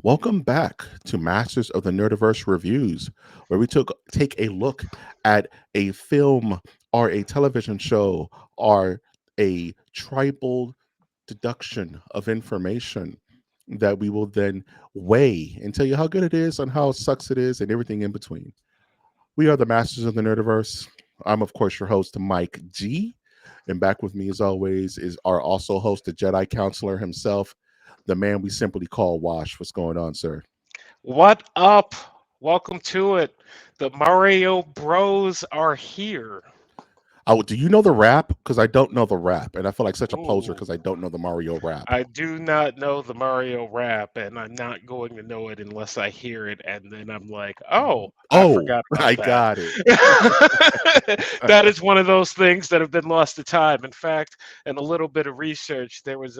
Welcome back to Masters of the Nerdiverse Reviews, where we take a look at a film or a television show or a tribal deduction of information that we will then weigh and tell you how good it is and how sucks it is and everything in between. We are the Masters of the Nerdiverse. I'm, of course, your host, Mike G. And back with me, as always, is our also host, the Jedi Counselor himself, the man we simply call Wash. What's going on, sir? What up? Welcome to it. The Mario Bros are here. Oh, do you know the rap? Because I don't know the rap, and I feel like such a poser Ooh, because I don't know the Mario rap. I do not know the Mario rap, and I'm not going to know it unless I hear it, and then I'm like, oh, I Oh, forgot about I that. got it. That is one of those things that have been lost to time. In fact, in a little bit of research, there was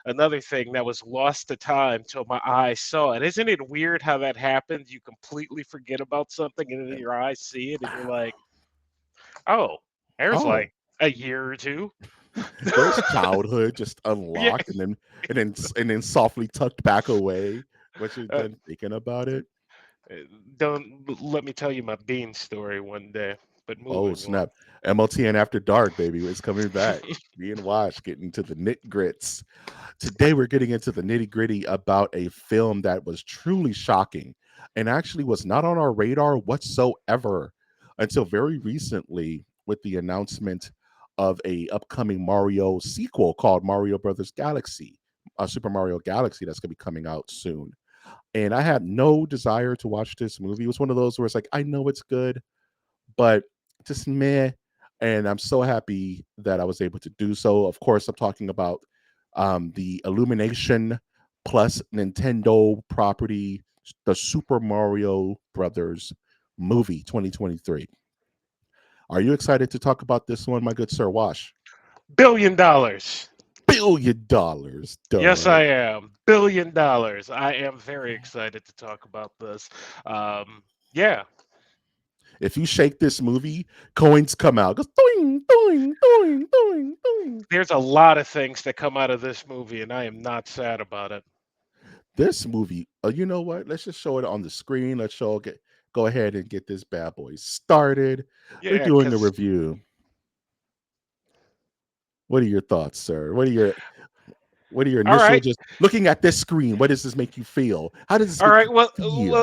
another thing that was lost to time till my eyes saw it. Isn't it weird how that happens? You completely forget about something, and then your eyes see it, and you're like, oh, there's Oh, like a year or two. there's childhood just Yeah. unlocked and then softly tucked back away once you're Uh, done thinking about it. uh, don't let me tell you my bean story one day. But Oh moving on. snap! MOTN After Dark, baby, is coming back. Me and Wash getting into the knit grits. Today we're getting into the nitty gritty about a film that was truly shocking and actually was not on our radar whatsoever until very recently with the announcement of a upcoming Mario sequel called Mario Brothers Galaxy, Super Mario Galaxy that's going to be coming out soon. And I had no desire to watch this movie. It was one of those where it's like I know it's good, but just meh. And I'm so happy that I was able to do so. Of course, I'm talking about the Illumination plus Nintendo property, the Super Mario Brothers movie 2023. Are you excited to talk about this one, my good sir Wash? $1 billion. $1 billion, Yes, duh. I am. $1 billion. I am very excited to talk about this. Yeah. If you shake this movie, coins come out. It goes doing, doing, doing, doing, doing. There's a lot of things that come out of this movie, and I am not sad about it. This movie, you know what? Let's just show it on the screen. Go ahead and get this bad boy started. We're Yeah, doing the because review. What are your thoughts, sir? What are your all initial right. just looking at this screen? What does this make you feel? How does this All make right. you feel?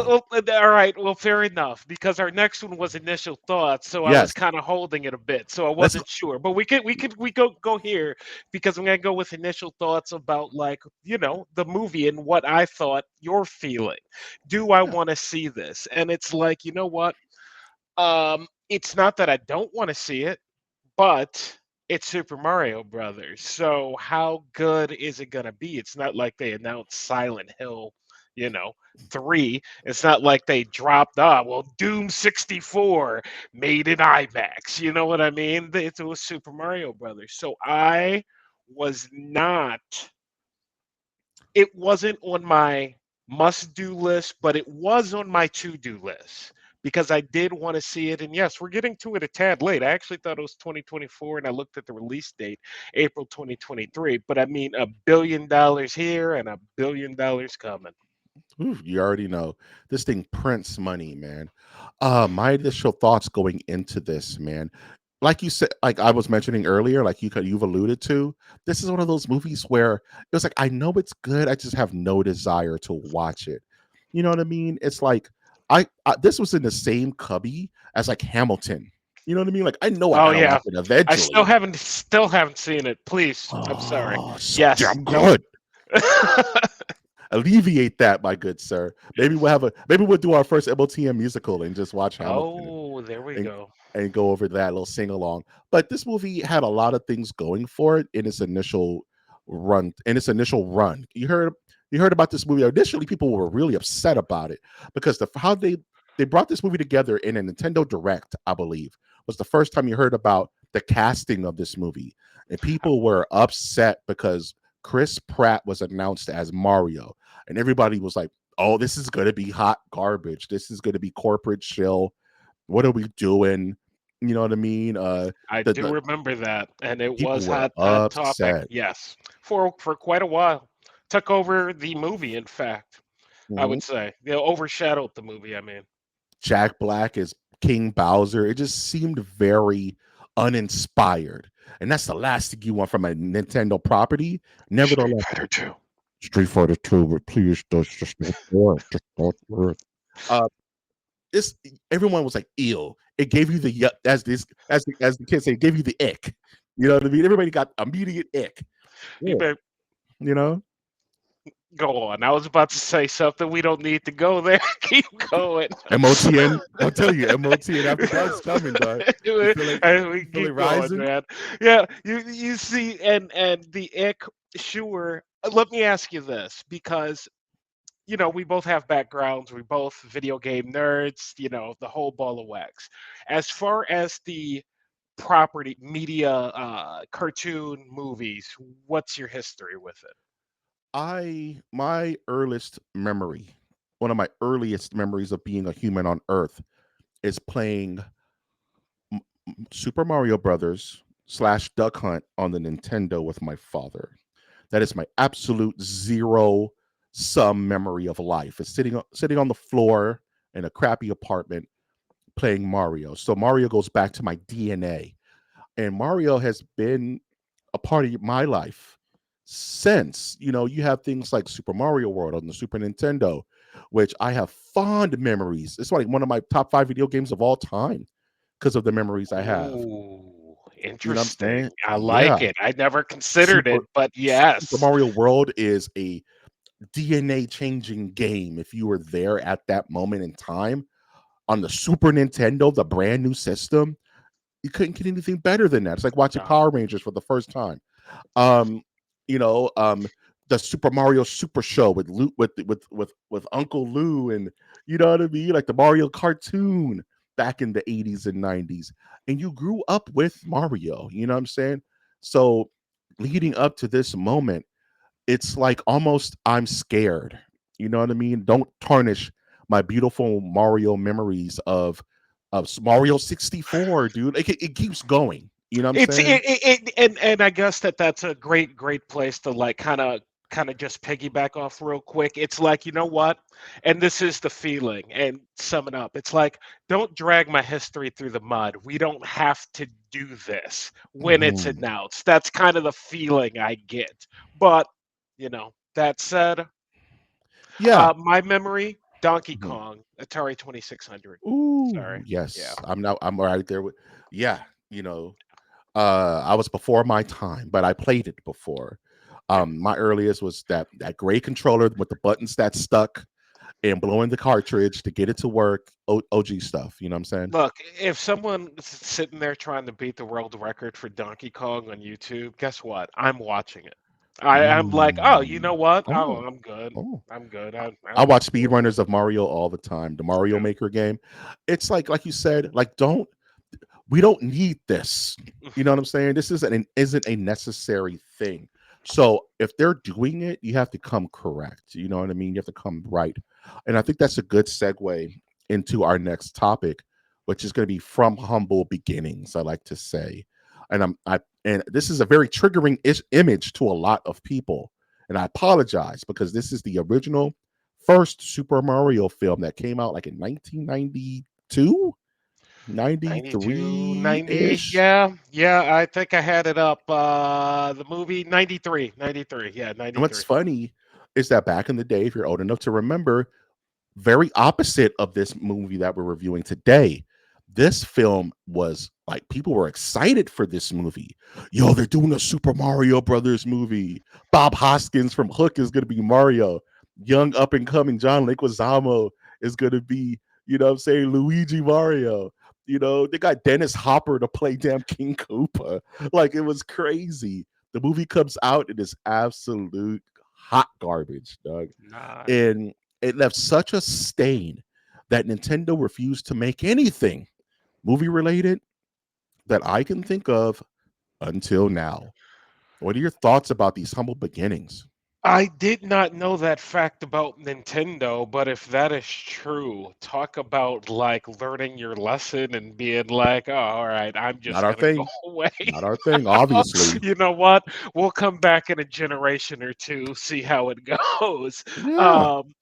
All right. Well, fair enough. Because our next one was initial thoughts, so I was Yes. kind of holding it a bit, so I Let's wasn't sure. But we go here because I'm gonna go with initial thoughts about like the movie and what I thought you're feeling. Do I yeah. want to see this? And it's like what? It's not that I don't want to see it, but it's Super Mario Brothers. So how good is it gonna be? It's not like they announced Silent Hill, you know, 3. It's not like they dropped well, Doom 64 made in IMAX. You know what I mean? It was Super Mario Brothers. So I was not it wasn't on my must-do list, but it was on my to-do list because I did want to see it. And yes, we're getting to it a tad late. I actually thought it was 2024, and I looked at the release date, April 2023. But I mean, $1 billion here and $1 billion coming. Ooh, you already know this thing prints money, man. My initial thoughts going into this, man. Like you said, like I was mentioning earlier, like you've alluded to, this is one of those movies where it was like I know it's good, I just have no desire to watch it. You know what I mean? It's like I this was in the same cubby as like Hamilton. You know what I mean? Like I know I Oh gotta yeah, watch it I still eventually. haven't seen it. Please, I'm sorry. Oh, so Yes, damn don't. good. Alleviate that, my good sir. Maybe we'll do our first MOTM musical and just watch Hamilton Oh, there we and go. and go over that little sing along. But this movie had a lot of things going for it in its initial run. You heard about this movie. Initially, people were really upset about it because how they brought this movie together in a Nintendo Direct, I believe, was the first time you heard about the casting of this movie, and people were upset because Chris Pratt was announced as Mario, and everybody was like, "Oh, this is going to be hot garbage. This is going to be corporate shill. What are we doing?" You know what I mean? I do The remember that, and it people was were hot topic. upset. Yes, for quite a while. Took over the movie, in fact. I Mhm. would say. You know, overshadowed the movie, I mean. Jack Black as King Bowser. It just seemed very uninspired. And that's the last thing you want from a Nintendo property. Street Nevertheless, Fighter 2. Street Fighter 2, but please just don't do it. Just don't do it. Uh, it's everyone was like, "Ew." It gave you the as this as the kids say, it gave you the ick. You know what I mean? Everybody got immediate ick. You Yeah, better you know, go on. I was about to say something. We don't need to go there. Keep going. MOTN. I'll tell you, MOTN after dark's coming, dog. We You can feel it keep going, rising? man. Yeah, you see, and the ick. Sure. Let me ask you this, because we both have backgrounds. We both video game nerds. The whole ball of wax. As far as the property, media, cartoon, movies, what's your history with it? My earliest memory, one of my earliest memories of being a human on Earth, is playing Super Mario Brothers slash Duck Hunt on the Nintendo with my father. That is my absolute zero sum memory of life. Is sitting on the floor in a crappy apartment playing Mario. So Mario goes back to my DNA, and Mario has been a part of my life since. You have things like Super Mario World on the Super Nintendo, which I have fond memories. It's like one of my top 5 video games of all time because of the memories I have. Ooh, You know what I'm saying? interesting. I like Yeah. it. I never considered Super it, but Super yes. Mario World is a DNA changing game if you were there at that moment in time on the Super Nintendo, the brand new system. You couldn't get anything better than that. It's like watching No. Power Rangers for the first time. Um, you know, the Super Mario Super Show with Uncle Lou, and you know what I mean, like the Mario cartoon back in the 80s and 90s, and you grew up with Mario. You know what I'm saying? So leading up to this moment, it's like almost I'm scared. You know what I mean? Don't tarnish my beautiful Mario memories of Mario 64, dude. It keeps going. You know what I'm It's saying? and I guess that's a great place to like kind of just piggyback off real quick. It's like, you know what? And this is the feeling, and sum it up. It's like, don't drag my history through the mud. We don't have to do this when it's Mhm. announced. That's kind of the feeling I get. But, that said, Yeah. my memory, Donkey Mhm. Kong, Atari 2600. Ooh, Sorry. Yeah. yes. I'm right there with yeah, you know, I was before my time, but I played it before. Yeah. My earliest was that gray controller with the buttons that stuck and blowing the cartridge to get it to work. OG stuff, you know what I'm saying? Look, if someone sitting there trying to beat the world record for Donkey Kong on YouTube, guess what? I'm watching it. I'm like, oh, you know Mm. what? Oh, Oh, I'm good. oh. I'm good. I I'm watch cool. speedrunners of Mario all the time. The Mario Yeah. Maker game. It's like you said, like don't we don't need this. You know what I'm saying? This isn't a necessary thing. So if they're doing it, you have to come correct. You know what I mean? You have to come right. And I think that's a good segue into our next topic, which is going to be from humble beginnings, I like to say. And this is a very triggering image to a lot of people. And I apologize because this is the original first Super Mario film that came out like in 1992, 92, 93 90. ish. Yeah. Yeah. I think I had it up. The movie 93. 93. Yeah. And what's 93. funny is that back in the day, if you're old enough to remember, very opposite of this movie that we're reviewing today. This film was like people were excited for this movie. Yo, they're doing a Super Mario Brothers movie. Bob Hoskins from Hook is going to be Mario. Young up and coming John Leguizamo is going to be, you know what I'm saying, Luigi Mario. They got Dennis Hopper to play damn King Koopa. Like it was crazy. The movie comes out, it is absolute hot garbage, dog. Nah. And it left such a stain that Nintendo refused to make anything movie related that I can think of until now. What are your thoughts about these humble beginnings? I did not know that fact about Nintendo, but if that is true, talk about like learning your lesson and being like, oh, all right, I'm Not just our gonna go thing. away. Not our thing, obviously. You know what? We'll come back in a generation or two, see how it goes. Yeah. Um,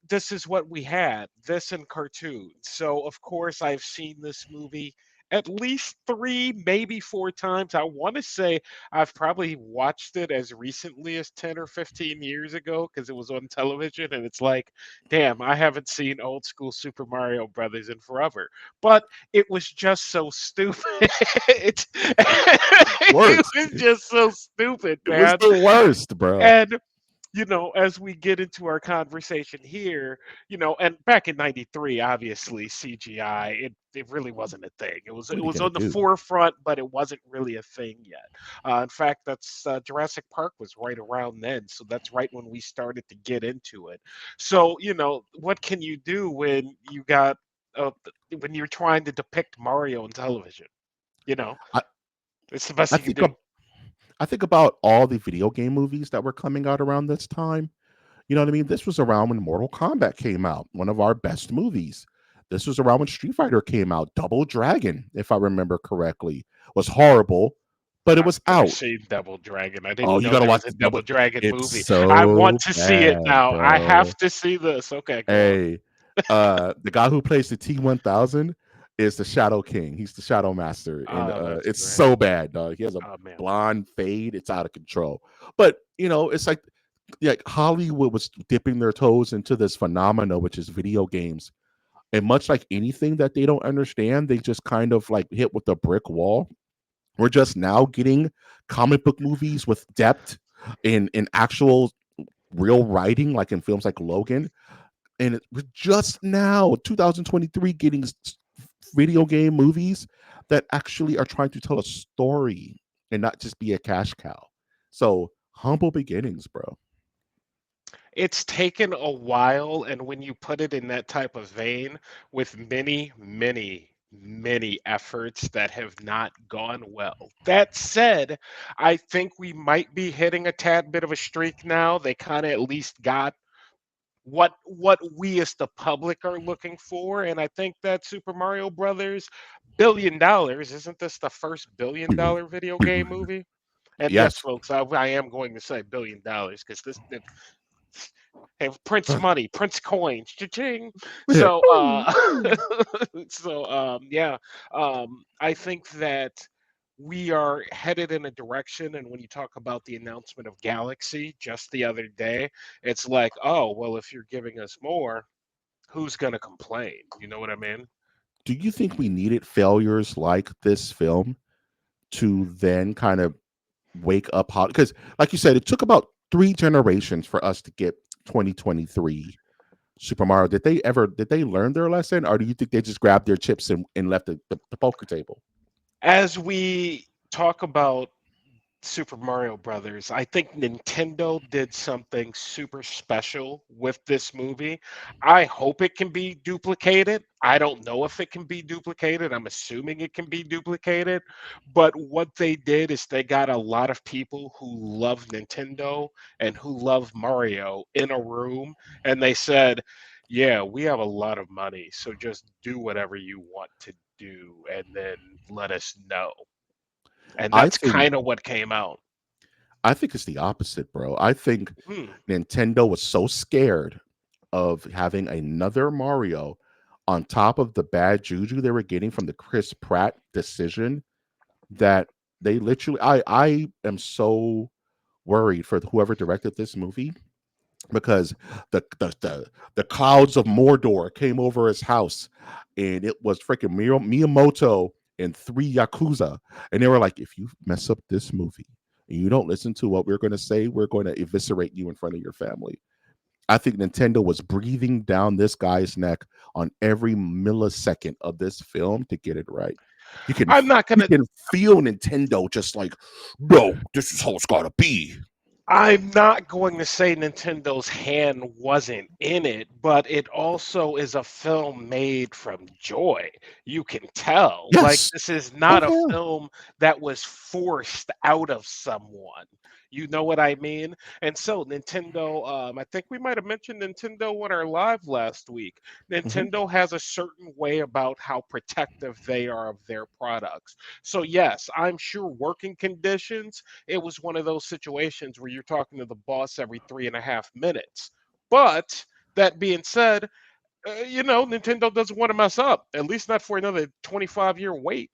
this is what we had, this and cartoons. So of course I've seen this movie at least three, maybe four times. I want to say I've probably watched it as recently as 10 or 15 years ago because it was on television, and it's like, damn, I haven't seen old school Super Mario Brothers in forever. But it was just so stupid. It Worst. was just so stupid, It was man. the worst, bro. And as we get into our conversation here, and back in '93, obviously CGI, it really wasn't a thing. It was What it are you was gonna on the do? forefront, but it wasn't really a thing yet. In fact, that's Jurassic Park was right around then, so that's right when we started to get into it. So what can you do when you got uh, when you're trying to depict Mario on television? You know, I, it's the best I you can think do. I think about all the video game movies that were coming out around this time. You know what I mean? This was around when Mortal Kombat came out, one of our best movies. This was around when Street Fighter came out. Double Dragon, if I remember correctly, was horrible, but it I've was never out. seen Double Dragon. I Oh, didn't you know gotta there watch was a the double. Double Dragon It's movie. I want so to see it bad, now. I bro. have to see this. Okay, go on. Hey, the guy who plays the T-1000 is the Shadow King. He's the Shadow Master, and Oh, that's it's great. so bad, dog. He has a Oh man. blonde fade. It's out of control. But it's like Hollywood was dipping their toes into this phenomena, which is video games. And much like anything that they don't understand, they just kind of like hit with a brick wall. We're just now getting comic book movies with depth in actual real writing, like in films like Logan. And we're just now, 2023, getting video game movies that actually are trying to tell a story and not just be a cash cow. So humble beginnings, bro. It's taken a while, and when you put it in that type of vein, with many, many, many efforts that have not gone well. That said, I think we might be hitting a tad bit of a streak now. They kind of at least got what we as the public are looking for, and I think that Super Mario Brothers $1 billion, isn't this the first $1 billion video game movie? And yes, Yes. folks, I am going to say $1 billion because this have Prince money, Prince coins, cha-ching. So, yeah, I think that we are headed in a direction. And when you talk about the announcement of Galaxy just the other day, it's like, oh, well, if you're giving us more, who's going to complain? You know what I mean? Do you think we needed failures like this film to then kind of wake up? Because, like you said, it took about 3 generations for us to get 2023 Super Mario. Did they learn their lesson, or do you think they just grabbed their chips and left the poker table? As we talk about Super Mario Brothers, I think Nintendo did something super special with this movie. I hope it can be duplicated. I don't know if it can be duplicated. I'm assuming it can be duplicated. But what they did is they got a lot of people who love Nintendo and who love Mario in a room, and they said, yeah, we have a lot of money, so just do whatever you want to do and then let us know. And I that's think kind of what came out. I think it's the opposite, bro. I think Hmm. Nintendo was so scared of having another Mario on top of the bad juju they were getting from the Chris Pratt decision that they literally I am so worried for whoever directed this movie because the clouds of Mordor came over his house, and it was freaking Miyamoto and 3 Yakuza, and they were like, "If you mess up this movie and you don't listen to what we're going to say, we're going to eviscerate you in front of your family." I think Nintendo was breathing down this guy's neck on every millisecond of this film to get it right. You can I'm not you gonna can feel Nintendo just like, no, this is how it's gotta be. I'm not going to say Nintendo's hand wasn't in it, but it also is a film made from joy. You can tell. Like Yes. this is Oh not a yeah. film that was forced out of someone. You know what I mean? And so Nintendo, I think we might have mentioned Nintendo on our live last week. Mhm. Nintendo has a certain way about how protective they are of their products. So yes, I'm sure working conditions, it was one of those situations where you're talking to the boss every 3.5 minutes. But that being said, Nintendo doesn't want to mess up, at least not for another 25-year wait.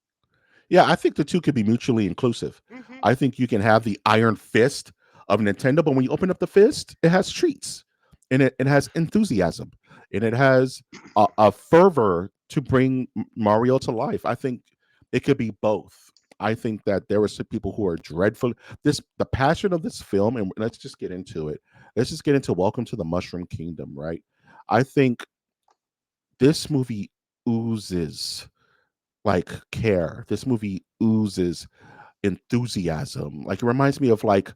Yeah, I think the two could be mutually inclusive. Hmm. I think you can have the iron fist of Nintendo, but when you open up the fist, it has treats, and it has enthusiasm, and it has a fervor to bring Mario to life. I think it could be both. I think that there were some people who are dreadful. The passion of this film, and let's just get into it. Let's just get into Welcome to the Mushroom Kingdom, right? I think this movie oozes like care. This movie oozes enthusiasm. Like it reminds me of like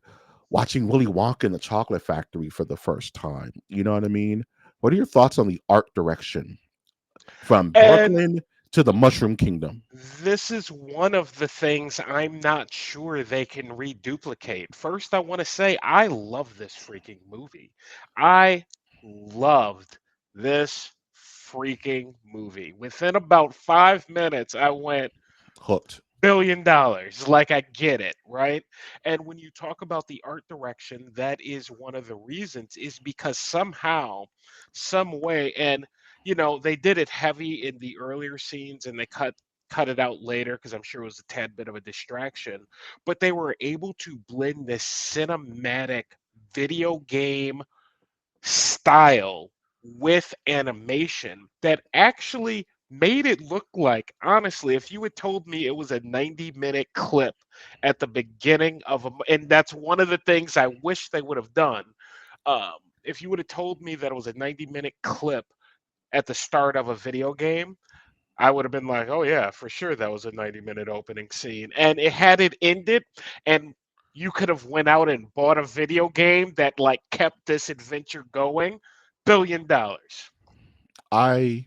watching Willy Wonka in the Chocolate Factory for the first time. You know what I mean? What are your thoughts on the art direction from And Brooklyn to the Mushroom Kingdom? this is one of the things I'm not sure they can reduplicate. First, I want to say I love this freaking movie. I loved this freaking movie. Within about 5 minutes, I went, Hooked. $1 billion. Like, I get it, right? And when you talk about the art direction, that is one of the reasons, is because somehow, some way, and they did it heavy in the earlier scenes and they cut it out later because I'm sure it was a tad bit of a distraction, but they were able to blend this cinematic video game style with animation that actually made it look like, honestly, if you had told me it was a 90-minute clip at the beginning of and that's one of the things I wish they would have done. um, if you would have told me that it was a 90-minute clip at the start of a video game, I would have been like, "Oh yeah, for sure that was a 90-minute opening scene." And it had it ended and you could have went out and bought a video game that like kept this adventure going. $1 billion. I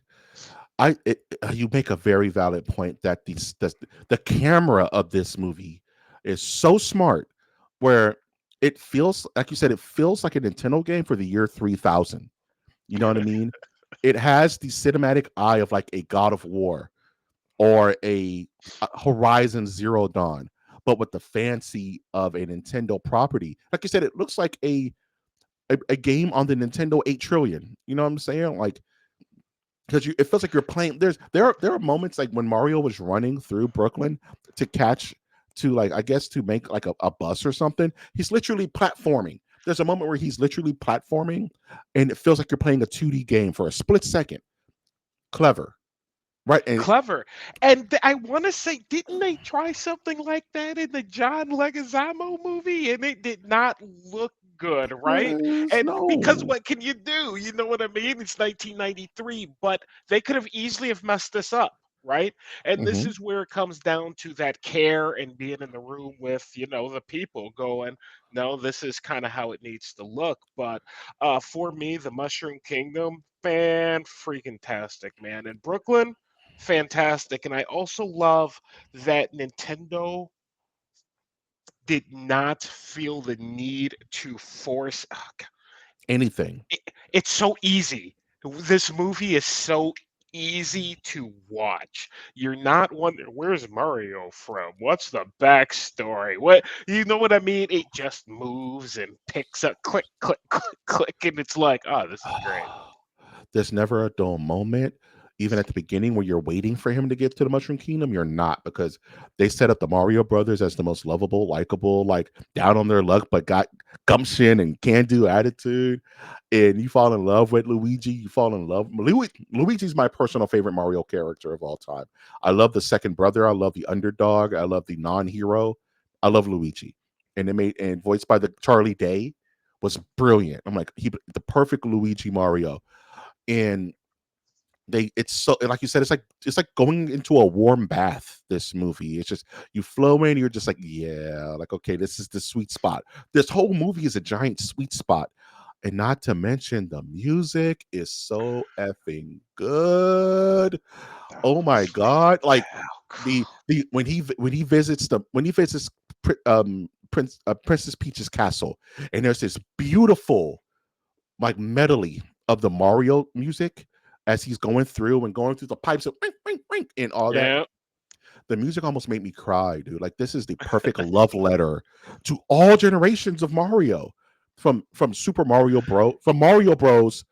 you make a very valid point that the camera of this movie is so smart where it feels like you said it feels like a Nintendo game for the year 3000. You know what I mean? It has the cinematic eye of like a God of War or a Horizon Zero Dawn, but with the fancy of a Nintendo property. Like you said, it looks like a game on the Nintendo 8 trillion. You know what I'm saying? Like because it feels like you're playing. There are moments like when Mario was running through Brooklyn to catch to like I guess to make like a bus or something. He's literally platforming. There's a moment where he's literally platforming, and it feels like you're playing a 2D game for a split second. Clever, right? And Clever. And I want to say, didn't they try something like that in the John Leguizamo movie? And it did not look good, right? And because no. what can you do? You know what I mean? It's 1993, but they could have easily have messed this up. Right. And this Hmm. is where it comes down to that care and being in the room with, the people going, no, this is kind of how it needs to look. But for me, the Mushroom Kingdom, fan freaking tastic, man. In Brooklyn, fantastic. And I also love that Nintendo did not feel the need to force. Anything. It's so easy. This movie is so easy to watch. You're not wondering where's Mario from? What's the backstory? You know what I mean? It just moves and picks up click, click, click, click, and it's like, oh, this is great. There's never a dull moment. Even at the beginning where you're waiting for him to get to the Mushroom Kingdom, you're not because they set up the Mario Brothers as the most lovable, likable, like down on their luck, but got gumption and can do attitude. And you fall in love with Luigi. You fall in love. Luigi's my personal favorite Mario character of all time. I love the second brother. I love the underdog. I love the non-hero. I love Luigi. And it made and voiced by the Charlie Day was brilliant. I'm like the perfect Luigi Mario, and it's so like you said, it's like going into a warm bath. This movie, it's just you flow in, you're just like yeah, like okay, this is the sweet spot. This whole movie is a giant sweet spot, and not to mention the music is so effing good. Oh Oh, my god, like yeah. the when he visits the when he visits Princess Peach's castle, and there's this beautiful like medley of the Mario music as he's going through the pipes of wink, wink, wink, and all that. Yeah. The music almost made me cry, dude. Like this is the perfect love letter to all generations of Mario, from Mario Bros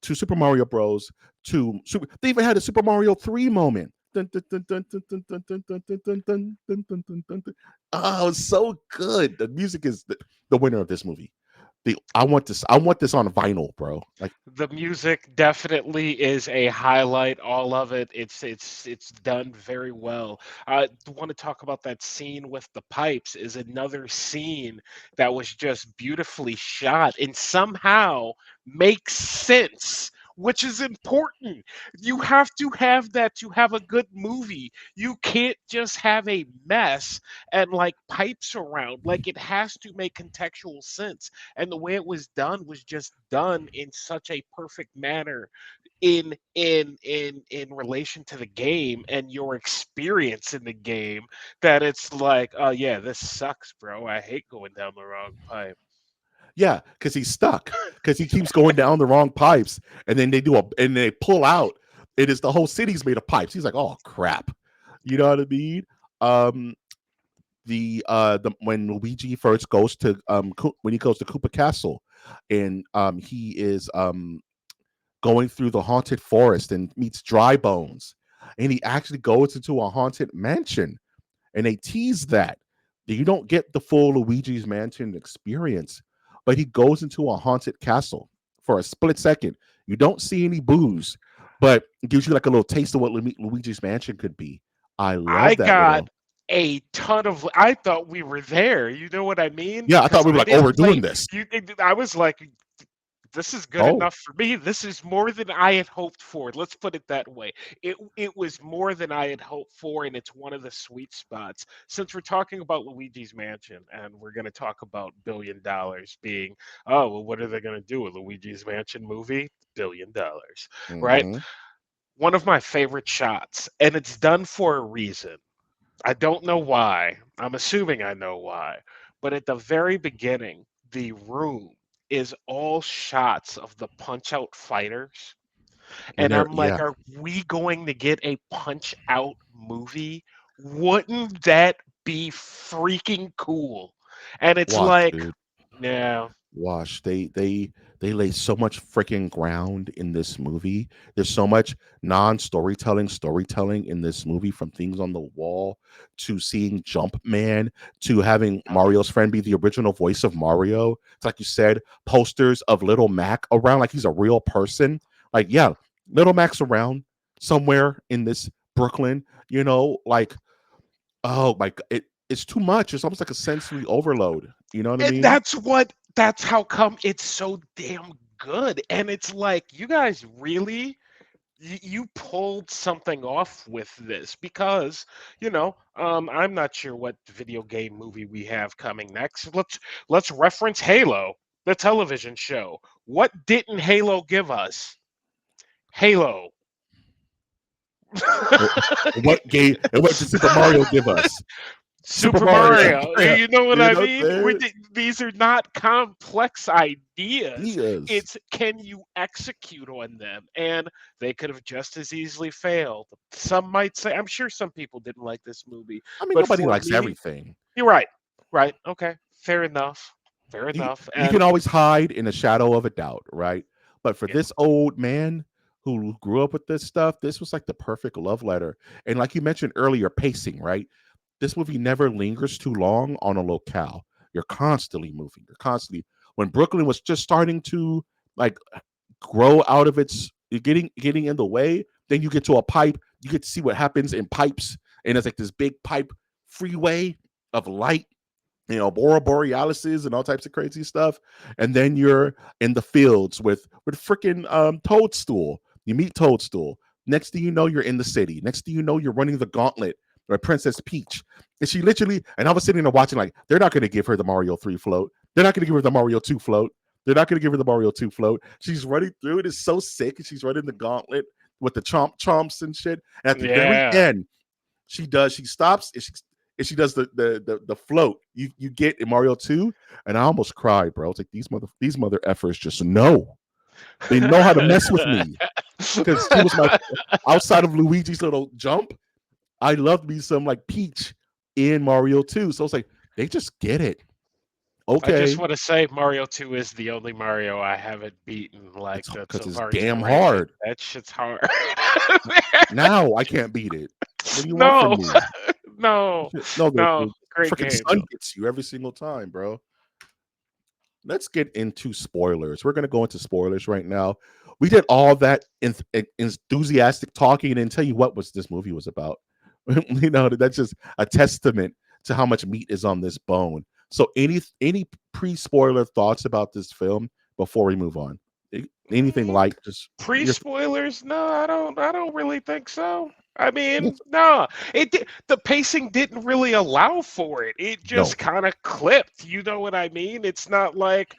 to Super Mario Bros to Super. They even had a Super Mario 3 moment. Dun, dun, dun, dun, dun, dun, dun, dun, dun, dun, dun, dun, dun, dun, dun, dun. Oh, it's so good. The music is the winner of this movie. I want this on vinyl, bro. Like, The music definitely is a highlight. All of it. It's done very well. I want to talk about that scene with the pipes. Is another scene that was just beautifully shot and somehow makes sense. Which is important. You have to have that to have a good movie. You can't just have a mess and like pipes around. Like it has to make contextual sense, and the way it was done was just done in such a perfect manner in relation to the game and your experience in the game, that it's like, oh yeah, this sucks, bro. I hate going down the wrong pipe. yeah, because he's stuck because he keeps going down the wrong pipes, and then they pull out. It is the whole city's made of pipes. He's like, oh crap, you know what I mean? Um, the when Luigi first goes to when he goes to Koopa Castle, and he is going through the haunted forest and meets Dry Bones, and he actually goes into a haunted mansion, and they tease that you don't get the full Luigi's Mansion experience, but he goes into a haunted castle for a split second. You don't see any booze, but it gives you like a little taste of what Luigi's Mansion could be. I I love that got little. a ton of. I thought we were there. You know what I mean? Yeah, I thought Because we were I like, oh, didn't we're play. doing this. I was like, this is good Oh, enough for me. This is more than I had hoped for. Let's put it that way. It was more than I had hoped for, and it's one of the sweet spots. Since we're talking about Luigi's Mansion, and we're going to talk about $1 billion being, oh well, what are they going to do with Luigi's Mansion movie? $1 billion, right? mm-hmm. One of my favorite shots, and it's done for a reason. I don't know why. I'm assuming I know why. But at the very beginning, the room is all shots of the Punch Out fighters. When And they're I'm like, yeah, are we going to get a Punch Out movie? Wouldn't that be freaking cool? And it's wash, like, dude. yeah, Wash. They lay so much freaking ground in this movie. There's so much storytelling in this movie, from things on the wall to seeing Jumpman to having Mario's friend be the original voice of Mario. It's like you said, posters of Little Mac around like he's a real person. Like, yeah, Little Mac's around somewhere in this Brooklyn, like, oh my god, it's too much. It's almost like a sensory overload. You know what I and mean? that's how come it's so damn good. And it's like, you guys really, you pulled something off with this, because I'm not sure what video game movie we have coming next. Let's reference Halo, the television show. What didn't Halo give us? Halo. Uh, what did Super Mario give us? Super Super Mario. Mario. You know what You I know what mean? I'm saying? These are not complex ideas. Diaz. It's, can you execute on them? And they could have just as easily failed. Some might say, I'm sure some people didn't like this movie, I mean, but nobody for likes me, everything. you're right. Right. Okay. Fair enough. Fair You enough. you And can always hide in the shadow of a doubt, right? But for yeah, this old man who grew up with this stuff, this was like the perfect love letter. And like you mentioned earlier, pacing, right? This movie never lingers too long on a locale. You're constantly moving. You're constantly when Brooklyn was just starting to like grow out of its getting in the way, then you get to a pipe, you get to see what happens in pipes, and it's like this big pipe freeway of light, Aurora Borealises and all types of crazy stuff. And then you're in the fields with freaking Toadstool. You meet Toadstool. Next thing you know, you're in the city. Next thing you know, you're running the gauntlet or Princess Peach. And she literally, and I was sitting there watching, like, they're not going to give her the Mario 3 float. They're not going to give her the Mario 2 float. They're not going to give her the Mario 2 float. She's running through it. It's so sick. And she's running the gauntlet with the chomps and shit. And at the very yeah. end, she stops. and she does the float you get in Mario 2, and I almost cried, bro. It's like these mother effers just know. They know how to mess with me because she was my outside of Luigi's little jump. I loved me some like Peach in Mario 2. So it's like they just get it. I just Okay, want to say Mario 2 is the only Mario I haven't beaten, like, it's that's because of it's our damn generation. hard. That shit's hard. Now I can't beat it. What do you want from No, me? no, No, no. the Great freaking game, sun though. gets you every single time, bro. Let's get into spoilers. We're going to go into spoilers right now. We did all that enthusiastic talking and then tell you what was this movie was about. That's just a testament to how much meat is on this bone. So any pre-spoiler thoughts about this film before we move on? Anything Mm, like just your Pre-spoilers? No, I don't really think so. I mean, no. The pacing didn't really allow for it. It no. just kind of clipped. You know what I mean? It's like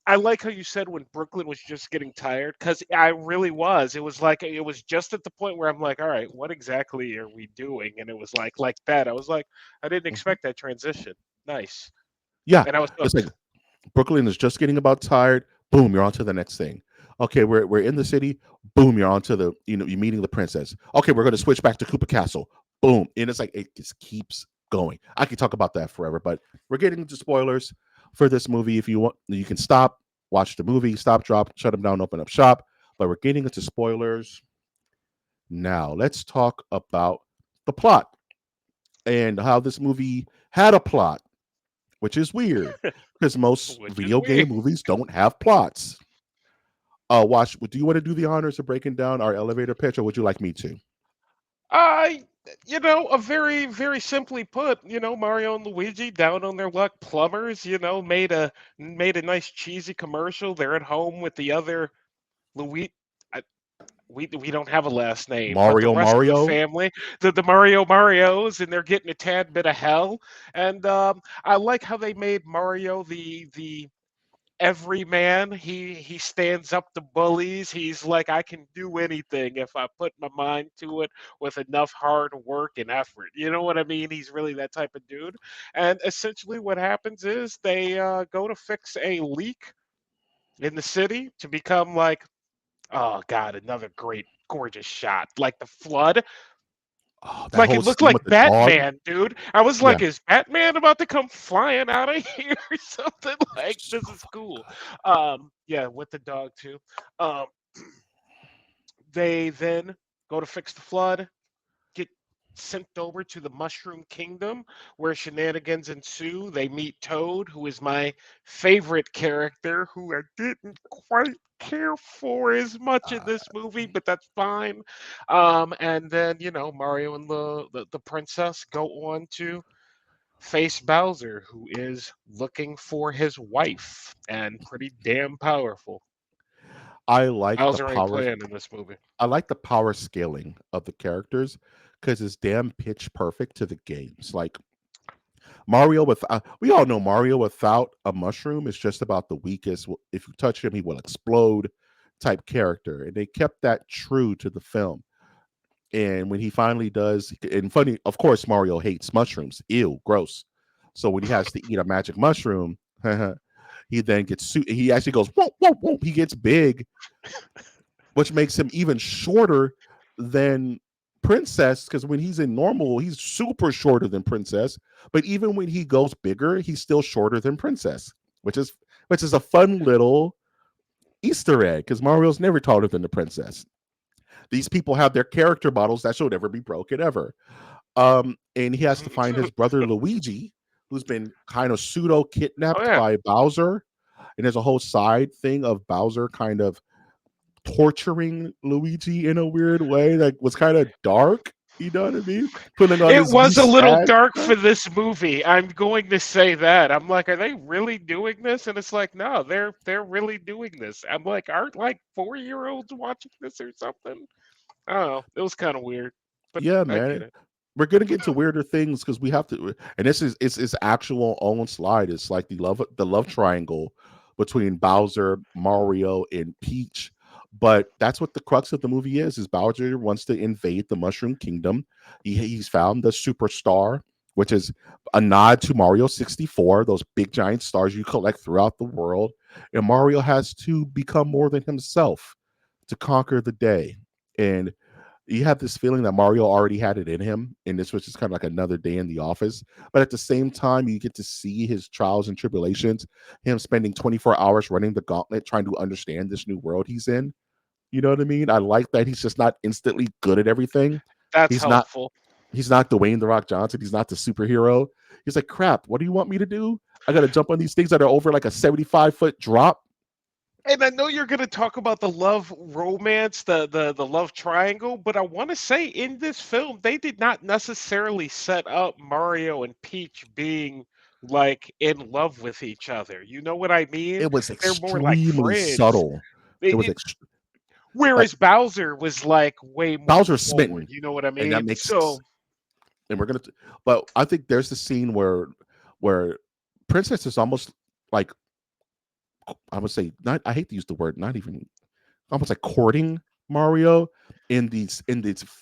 I like how you said when Brooklyn was just getting tired, because I really was. It was like it was just at the point where I'm like, all right, what exactly are we doing? And it was like that. I was like, I didn't Mhm. expect that transition. Nice. Yeah, And I was it's like hooked. Brooklyn is just getting about tired. Boom, you're on to the next thing. Okay, we're in the city. Boom, you're on to you're meeting the princess. Okay, we're going to switch back to Cooper Castle. Boom, and it's like it just keeps going. I could talk about that forever, but we're getting into spoilers for this movie. If you want, you can stop, watch the movie, stop, drop, shut them down, open up shop. But we're getting into spoilers now. Let's talk about the plot and how this movie had a plot, which is weird because most Which is video weird. game movies don't have plots. Watch. Do you want to do the honors of breaking down our elevator pitch, or would you like me to? I, a very, very simply put, Mario and Luigi down on their luck, plumbers, made a nice cheesy commercial. They're at home with the other Luigi. We don't have a last name, but the Mario, rest of the Mario. family, the Marios, and they're getting a tad bit of hell. And I like how they made Mario the every man. He stands up to bullies. He's like, I can do anything if I put my mind to it with enough hard work and effort. You know what I mean? He's really that type of dude. And essentially, what happens is they go to fix a leak in the city to become like, oh god, another great gorgeous shot, like the flood. Oh, that Like whole it looked scene like with the dog. Batman, dude. I was Yeah, like, is Batman about to come flying out of here or something? Like, so this is fucking cool. good. Yeah, with the dog too. Um, they then go to fix the flood, get sent over to the Mushroom Kingdom where shenanigans ensue. They meet Toad, who is my favorite character, who I didn't quite care for as much in Uh, this movie, but that's fine. And then, Mario and the princess go on to face Bowser, who is looking for his wife and pretty damn powerful. I like the Bowser ain't power. playing in this movie. I like the power scaling of the characters because it's damn pitch perfect to the games. Like Mario with we all know Mario without a mushroom is just about the weakest. If you touch him, he will explode type character, and they kept that true to the film. And when he finally does, and funny, of course, Mario hates mushrooms. Ew, gross. So when he has to eat a magic mushroom, he then gets he actually goes whoa whoa whoa. He gets big, which makes him even shorter than Princess. Because when he's in normal, he's super shorter than Princess. But even when he goes bigger, he's still shorter than Princess, which is a fun little Easter egg. Because Mario's never taller than the Princess. These people have their character models that should never be broken ever. And he has to find his brother Luigi, who's been kind of pseudo Oh kidnapped yeah. by Bowser. And there's a whole side thing of Bowser kind of torturing Luigi in a weird way that was kind of dark. You know what I mean? Putting on It his was a little mustache. dark for this movie. I'm going to say that. I'm like, are they really doing this? And it's like, no, they're really doing this. I'm like, aren't like 4-year-olds watching this or something? I don't know. It was kind of weird, but Yeah, I get man. it. We're gonna get to weirder things because we have to, and this is it's actual own slide. It's like the love triangle between Bowser, Mario, and Peach. But that's what the crux of the movie is Bowser wants to invade the Mushroom Kingdom. He's found the superstar, which is a nod to Mario 64, those big giant stars you collect throughout the world. And Mario has to become more than himself to conquer the day. And you have this feeling that Mario already had it in him, and this was just kind of like another day in the office. But at the same time, you get to see his trials and tribulations, him spending 24 hours running the gauntlet, trying to understand this new world he's in. You know what I mean? I like that he's just not instantly good at everything. That's He's not helpful. he's not Dwayne the Rock Johnson. He's not the superhero. He's like, crap, what do you want me to do? I gotta jump on these things that are over like a 75-foot drop. And I know you're going to talk about the love romance, the love triangle, but I want to say in this film they did not necessarily set up Mario and Peach being like in love with each other. You know what I mean? It was They're more like extremely friends. subtle. It It, was it, like whereas Bowser was like way more Bowser's forward. smitten, You know what I and that mean? makes So, and we're gonna but I think there's the scene where Princess is almost like I would say not I hate to use the word not even almost like courting Mario in this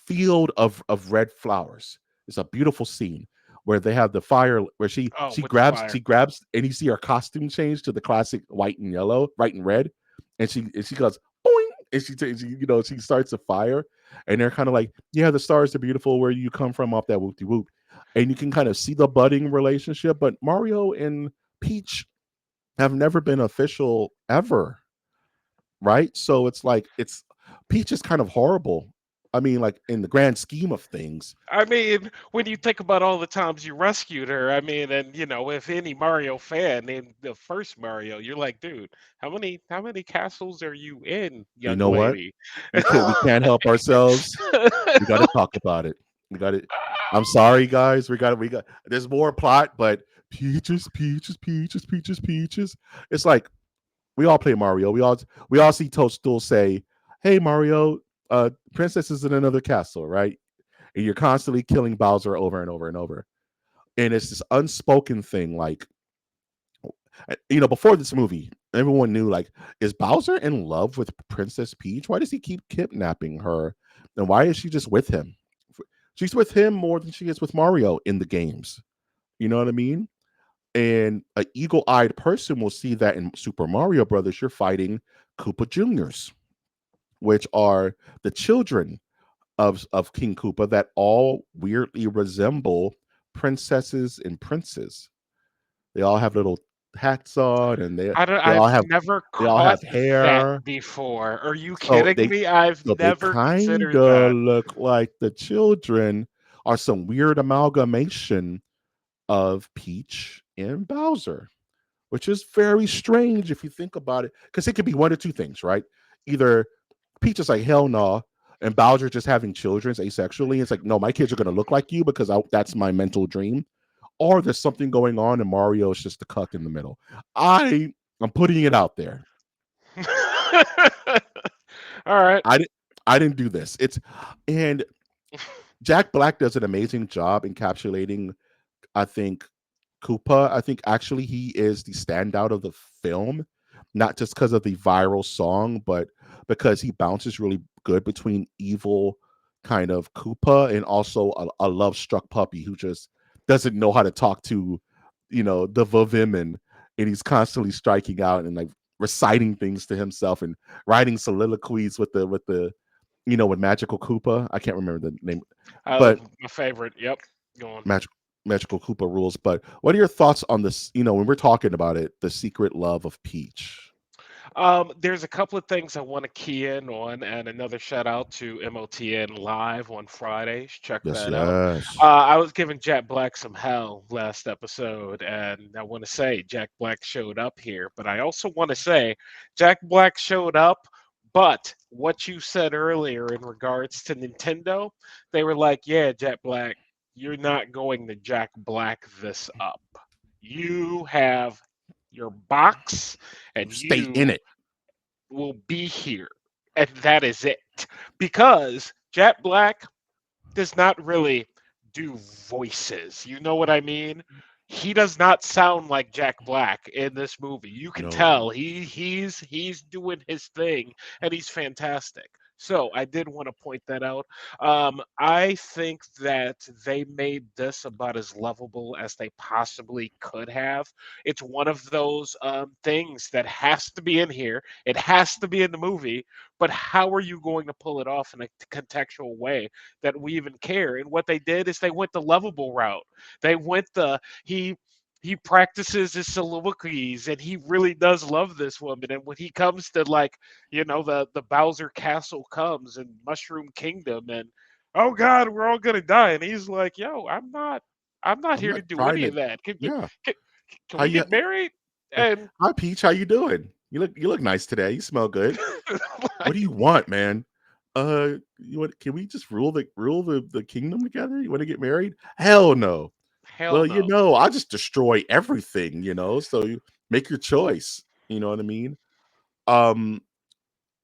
field of red flowers. It's a beautiful scene where they have the fire where oh, with the fire. she grabs and you see her costume change to the classic white and yellow, white and red, and she goes boing and she starts a fire and they're kind of like yeah the stars are beautiful where you come from off that whoop de whoop and you can kind of see the budding relationship, but Mario and Peach have never been official ever, right? So it's like it's Peach is kind of horrible. I mean, like in the grand scheme of things, I mean, when you think about all the times you rescued her, I mean, and you know, if any Mario fan in the first Mario, you're like, dude, how many castles are you in, you young know what? lady? We can't help ourselves. We got to talk about it. We got it. I'm sorry, guys. We got. There's more plot, but peaches, peaches, peaches, peaches, peaches. It's like we all play Mario. We all see Toadstool say, "Hey, Mario, princess is in another castle, right?" And you're constantly killing Bowser over and over and over. And it's this unspoken thing, like before this movie, everyone knew like, is Bowser in love with Princess Peach? Why does he keep kidnapping her? And why is she just with him? She's with him more than she is with Mario in the games. You know what I mean? And an eagle-eyed person will see that in Super Mario Brothers, you're fighting Koopa Juniors, which are the children of King Koopa that all weirdly resemble princesses and princes. They all have little hats on, and I don't, they all I've have never they all have caught that hair. before. Are you So kidding me? I've they never kind considered of that. look like the children are some weird amalgamation of Peach and Bowser, which is very strange if you think about it, because it could be one of two things, right? Either Peach is like hell no, and Bowser just having children asexually. It's like no, my kids are going to look like you because that's my mental dream. Or there's something going on, and Mario is just the cuck in the middle. I'm putting it out there. All right. I didn't I didn't do this. It's and Jack Black does an amazing job encapsulating I think Koopa. I think actually he is the standout of the film, not just because of the viral song, but because he bounces really good between evil kind of Koopa and also a love struck puppy who just doesn't know how to talk to, the Vovimen, and he's constantly striking out and like reciting things to himself and writing soliloquies with Magical Koopa. I can't remember the name, Oh, but my favorite. Yep. Go on. Mag- Magical Koopa rules. But what are your thoughts on this? When we're talking about it, the secret love of Peach. There's a couple of things I want to key in on, and another shout out to MOTN Live on Fridays. Check Yes, that out. yes. I was giving Jack Black some hell last episode, and I want to say Jack Black showed up here, but I also want to say Jack Black showed up. But what you said earlier in regards to Nintendo, they were like, yeah, Jack Black, you're not going to Jack Black this up. You have your box and Stay in you it. will be here. And that is it. Because Jack Black does not really do voices. You know what I mean? he does not sound like Jack Black in this movie. You can No. tell he's doing his thing, and he's fantastic. So I did want to point that out. I think that they made this about as lovable as they possibly could have. It's one of those things that has to be in here. It has to be in the movie. But how are you going to pull it off in a contextual way that we even care? And what they did is they went the lovable route. They went the he practices his soliloquies and he really does love this woman. And when he comes to, like, the Bowser Castle comes and Mushroom Kingdom, and oh God, we're all gonna die, and he's like, yo, I'm not I'm here not to do trying any to. of that. Yeah. Can, can How we you? get married? And Hi, Peach. How you doing? You look nice today. You smell good. What do like, you want, man? You want? Can we just rule the kingdom together? You want to get married? Hell no. hell Well, no. I'll just destroy everything. So you make your choice. You know what I mean? Um,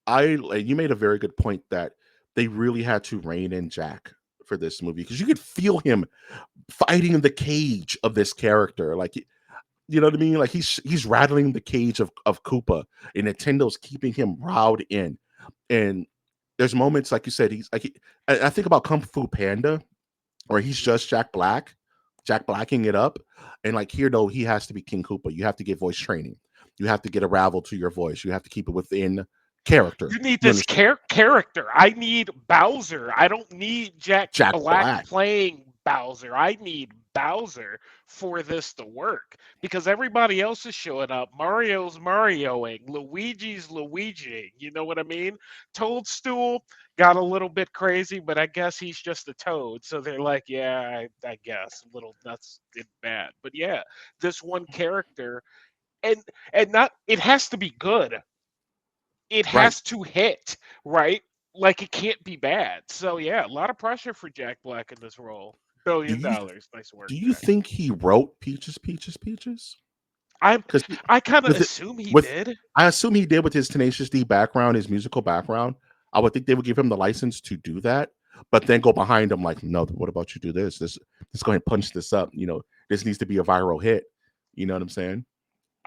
you made a very good point that they really had to rein in Jack for this movie because you could feel him fighting in the cage of this character. Like, you know what I mean? Like he's rattling the cage of Koopa, and Nintendo's keeping him riled in. And there's moments like you said, he's like I think about Kung Fu Panda, where he's Mhm. just Jack Blacking it up. And like here though, he has to be King Koopa. You have to get voice training. You have to get a ravel to your voice. You have to keep it within character. You need You this understand? character. I need Bowser. I don't need Jack Jack Black Black. playing Bowser. I need Bowser for this to work because everybody else is showing up. Mario's Marioing, Luigi's Luigi. You know what I mean? Toadstool got a little bit crazy, but I guess he's just a toad. So they're like, yeah, I guess a little nuts and bad. But yeah, this one character, and not, it has to be good, it Right. has to hit, right? Like it can't be bad. So yeah, a lot of pressure for Jack Black in this role. Do Billion you dollars. Nice work, do you Jack. think he wrote Peaches, Peaches, Peaches? I'm Because I kind of with it assume he with did. I assume he did with his Tenacious D background, his musical background. I would think they would give him the license to do that, but then go behind him like, no, what about you do this? Let's go ahead and punch this up. This needs to be a viral hit. You know what I'm saying?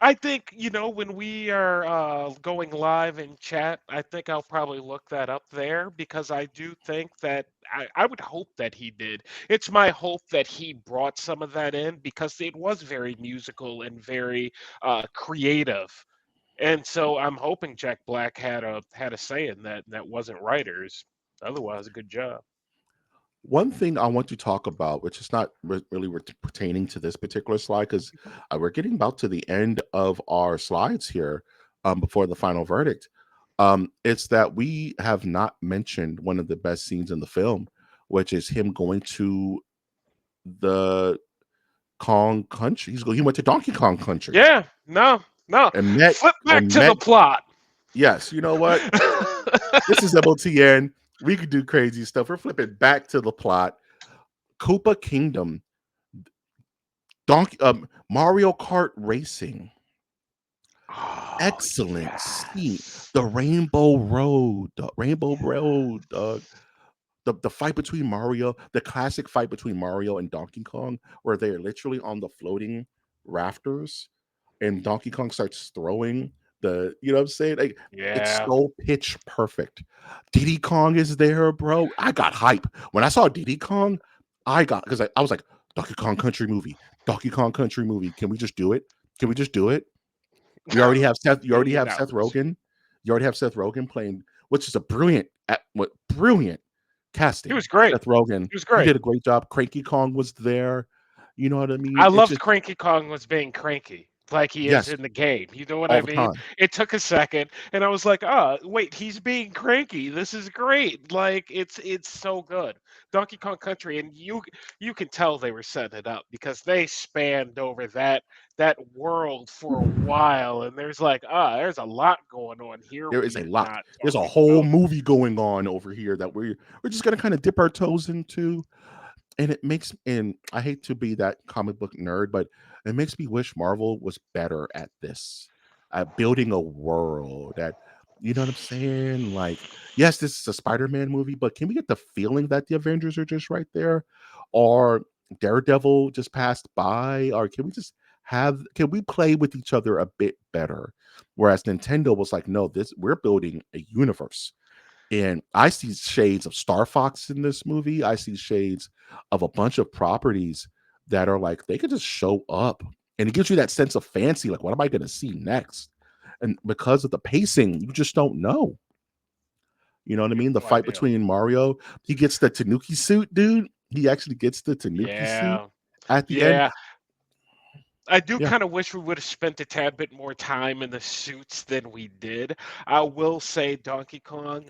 I think, when we are going live in chat, I think I'll probably look that up there because I do think that I would hope that he did. It's my hope that he brought some of that in because it was very musical and very creative. And so I'm hoping Jack Black had a say in that, and that wasn't writers. Otherwise, good job. One thing I want to talk about, which is not really pertaining to this particular slide, because we're getting about to the end of our slides here before the final verdict. It's that we have not mentioned one of the best scenes in the film, which is him going to the Kong country. He went to Donkey Kong country Yeah, no, no. and met Flip back and to the met. plot. Yes, you know what? This is MOTN. We could do crazy stuff. We're flipping back to the plot. Koopa Kingdom, Donkey, Mario Kart Racing, Oh, excellent scene. yes. The Rainbow Road, dog. The fight between Mario, the classic fight between Mario and Donkey Kong, where they're literally on the floating rafters, and Donkey Kong starts throwing you know what I'm saying? Like, it's Yeah. so pitch perfect. Diddy Kong is there, bro. I got hype when I saw Diddy Kong. Because I was like, Donkey Kong Country movie, Donkey Kong Country movie. Can we just do it? Can we just do it? We already have Seth. You already Billion have Seth dollars. Rogen. You already have Seth Rogen playing, which is a brilliant He casting. was great. Seth Rogen, He was you great. did a great job. Cranky Kong was there. You know what I I mean? It loved just Cranky Kong was being cranky, like he is yes, in the game. You know what all I the mean? time. It took a second, and I was like, "Oh, wait, he's being cranky. This is great. Like it's so good." Donkey Kong Country, and you can tell they were setting it up because they spanned over that world for a while, and there's a lot going on here There is a we are lot. not There's a talking whole about. movie going on over here that we're just gonna kind of dip our toes into. And I hate to be that comic book nerd, but it makes me wish Marvel was better at this, at building a world that, you know what I'm saying? Like, yes, this is a Spider-Man movie, but can we get the feeling that the Avengers are just right there? Or Daredevil just passed by, or can we play with each other a bit better? Whereas Nintendo was like, no, this we're building a universe. And I see shades of Star Fox in this movie. I see shades of a bunch of properties that are like they could just show up, and it gives you that sense of fancy. Like, what am I going to see next? And because of the pacing, you just don't know. You know what I You mean? The have no fight idea. between Mario, he gets the Tanuki suit, dude. He actually gets the Tanuki suit Yeah. at the end. Yeah. I do Yeah. kind of wish we would have spent a tad bit more time in the suits than we did. I will say Donkey Kong,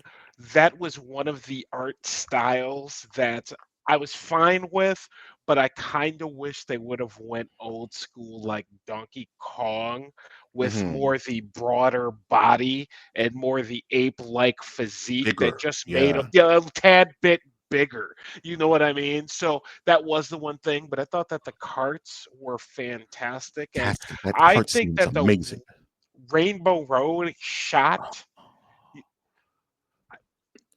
that was one of the art styles that I was fine with, but I kind of wish they would have went old school like Donkey Kong with Hmm. more the broader body and more the ape-like physique that Bigger. just made Yeah. him, yeah, a tad bit bigger. You know what I mean? So that was the one thing, but I thought that the carts were fantastic, and That I cart think scene is that the amazing. Rainbow Road shot, y-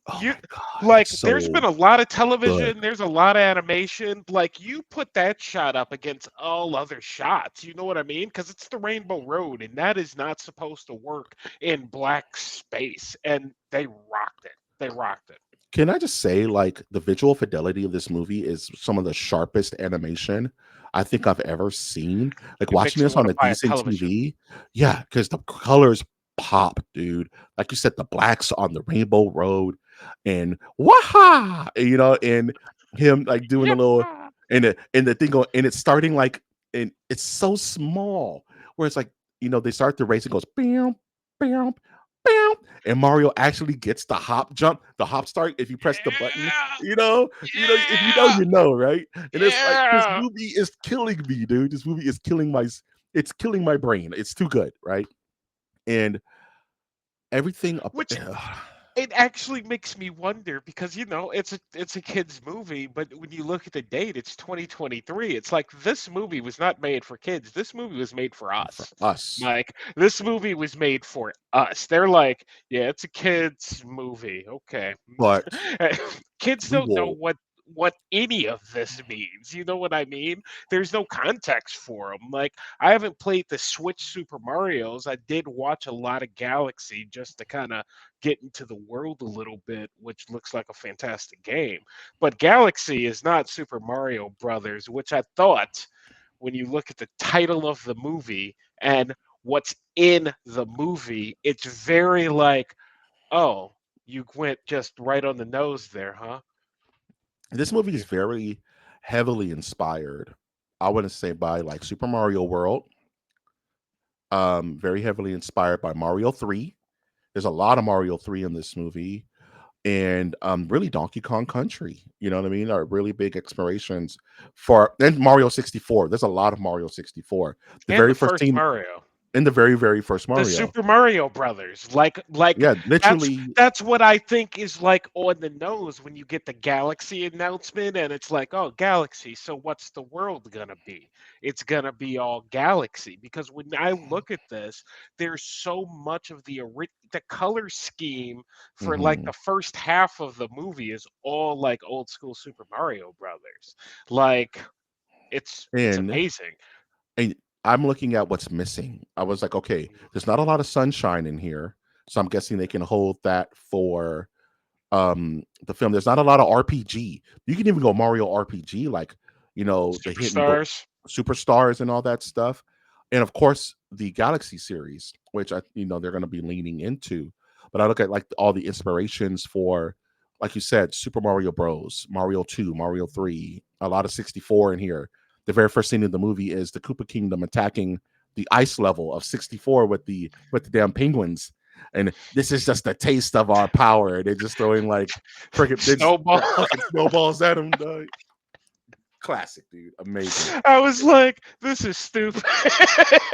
Oh you my god, like, it's there's been so a lot of good. television, there's a lot of animation. Like, you put that shot up against all other shots. You know what I mean? Because it's the Rainbow Road, and that is not supposed to work in black space, and they rocked it. They rocked it. Can I just say, like, the visual fidelity of this movie is some of the sharpest animation I think I've ever seen. Like, It watching makes me this on want to a buy a decent television. TV, yeah, because the colors pop, dude. Like you said, the blacks on the Rainbow Road and waha, and him like doing a little Yeah. and the thing going and it's starting like and it's so small where it's like, they start the race, it goes bam, bam, bam, and Mario actually gets the hop jump, the hop start if you press the button, Yeah. if Yeah. right? And it's like this Yeah. movie is killing me, dude. This movie is it's killing my brain. It's too good, right? And everything up Which it actually makes me wonder because it's a kids movie, but when you look at the date, it's 2023. It's like this movie was not made for kids. This movie was made for for us. us, Like this movie was made for us. They're like, yeah, it's a kids movie. Okay. but Kids we don't know will. what any of this means. You know what I mean? There's no context for them. Like I haven't played the Switch Super Mario's. I did watch a lot of Galaxy just to kind of get into the world a little bit, which looks like a fantastic game. But Galaxy is not Super Mario Brothers, which I thought when you look at the title of the movie and what's in the movie, it's very like, oh, you went just right on the nose there, huh? This movie is You- very heavily inspired. I want to say by like Super Mario World. Very heavily inspired by Mario 3. There's a lot of Mario 3 in this movie. And really Donkey Kong Country, you know what I mean? Are really big explorations for and Mario 64. There's a lot of Mario 64. The And very the first first scene Mario. in the very, very first The Mario. Super Mario Brothers. Like Yeah, that's literally. that's what I think is like on the nose when you get the Galaxy announcement and it's like, "Oh, Galaxy. So what's the world going to be?" It's going to be all Galaxy because when I look at this, there's so much of the color scheme for like Mhm. the first half of the movie is all like old school Super Mario Brothers. Like it's And amazing. And I'm looking at what's missing. I was like, okay, there's not a lot of sunshine in here. So I'm guessing they can hold that for the film. There's not a lot of RPG. You can even go Mario RPG, like, the hidden Superstars. superstars and all that stuff. And of course, the Galaxy series, which they're going to be leaning into. But I look at like all the inspirations for, like you said, Super Mario Bros, Mario 2, Mario 3, a lot of 64 in here. The very first scene in the movie is the Koopa Kingdom attacking the ice level of 64 with the damn penguins. And this is just a taste of our power. They're just throwing like freaking they just Snowball. fucking snowballs at him. Dog. Classic, dude. Amazing. I was like, "This is stupid." This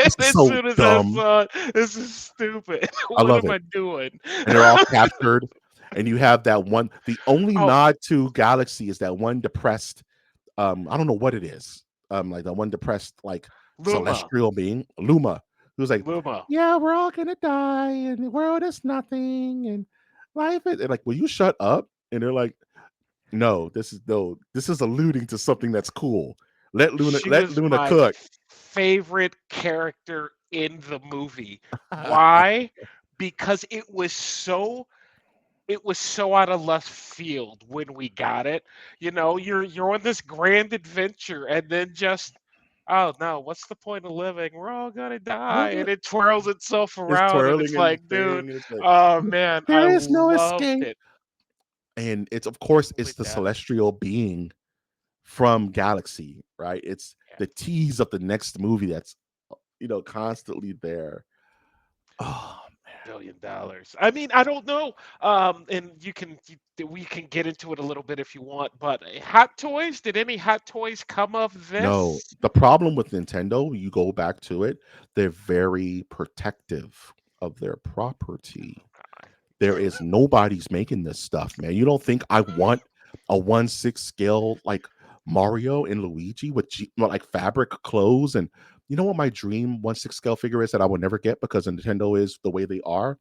is As so soon as I dumb. saw it, "This is stupid. I What love am it. I doing?" And they're all captured. And you have that one. The only Oh, nod to Galaxy is that one depressed. I don't know what it is. Like the one depressed, like Luma, celestial being, Luma, who's like, Luma. yeah, we're all gonna die, and the world is nothing, and life is. And like, will you shut up? And they're like, No, this is alluding to something that's cool. She Let was Luna my cook. favorite character in the movie. Why? Because it was so out of left field when we got it. You know, you're on this grand adventure and then just, oh no, what's the point of living? We're all gonna die. And it twirls itself It's around and it's twirling and like, dude, thing, and it's like, oh man, I there is no loved escape. it And it's of course it's with the that. celestial being from Galaxy, right? It's Yeah, the tease of the next movie that's constantly there. Oh, $1 billion. I mean, I don't know. And we can get into it a little bit if you want, but Hot Toys, did any Hot Toys come of no, this? the problem with Nintendo, you go back to it, they're very protective of their property. Okay, There true. is nobody's making this stuff, man. You don't think I want a 1/6 scale like Mario and Luigi with like fabric clothes? And you know what my dream 1/6 scale figure is that I will never get because Nintendo is the way they are?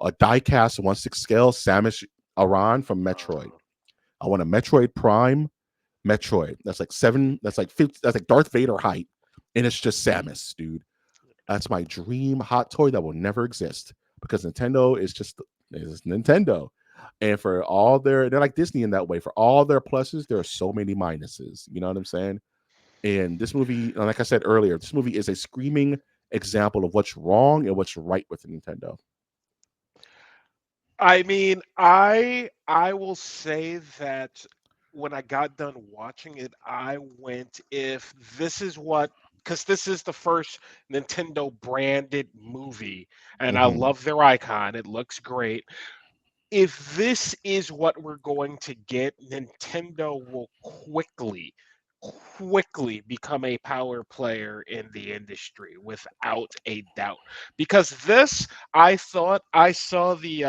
A die-cast 1/6 scale Samus Aran from Metroid. Uh, I want a Metroid Prime Metroid. That's like 7, that's like 50, that's like Darth Vader height. And it's just Samus, dude. That's my dream hot toy that will never exist because Nintendo is Nintendo. And for all they're like Disney in that way. For all their pluses, there are so many minuses. You know what I'm saying? And this movie, like I said earlier, this movie is a screaming example of what's wrong and what's right with Nintendo. I mean, I will say that when I got done watching it, I went, if this is what, because this is the first Nintendo branded movie, and I Hmm. love their icon. It looks great. If this is what we're going to get, Nintendo will quickly become a power player in the industry without a doubt. Because this, I thought I saw the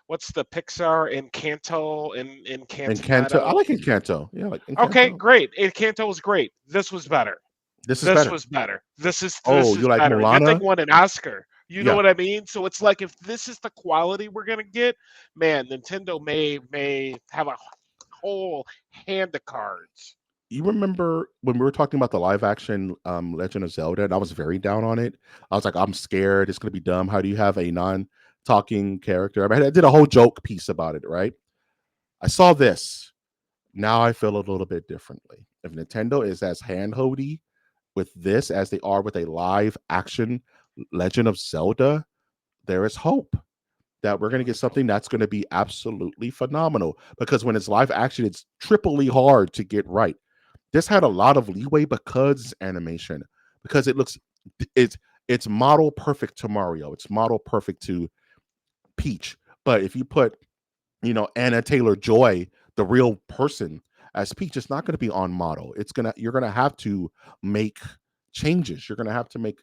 what's the Pixar in Encanto, I Cantonado. like Encanto. Yeah, like Okay, Encanto. great. Encanto was great. This was better. This is This better. was better. Oh, This you is like better. That thing Molana? won an Oscar. You know Yeah. what I mean? So it's like if this is the quality we're gonna get, man, Nintendo may have a whole hand of cards. You remember when we were talking about the live action Legend of Zelda, and I was very down on it. I was like, I'm scared. It's gonna be dumb. How do you have a non-talking character? I did a whole joke piece about it, right? I saw this. Now I feel a little bit differently. If Nintendo is as handholdy with this as they are with a live action Legend of Zelda, there is hope that we're going to There get is hope. something that's going to be absolutely phenomenal. Because when it's live action, it's triply hard to get right. This had a lot of leeway because it's animation, because it's it's model perfect to Mario. It's model perfect to Peach. But if you put Anna Taylor Joy, the real person, as Peach, it's not going to be on model. You're gonna have to make changes. You're gonna have to make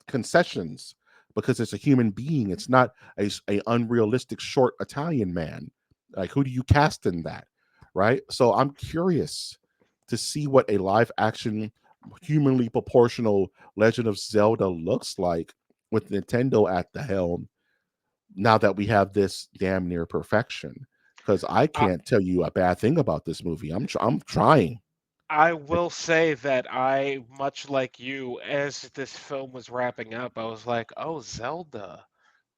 concessions because it's a human being. It's not a unrealistic short Italian man. Like, who do you cast in that, right? So I'm curious to see what a live action, humanly proportional Legend of Zelda looks like with Nintendo at the helm now that we have this damn near perfection. Because I I, can't tell you a bad thing about this movie. I'm trying. I Like, will say that I, much like you, as this film was wrapping up, I was like, oh, Zelda.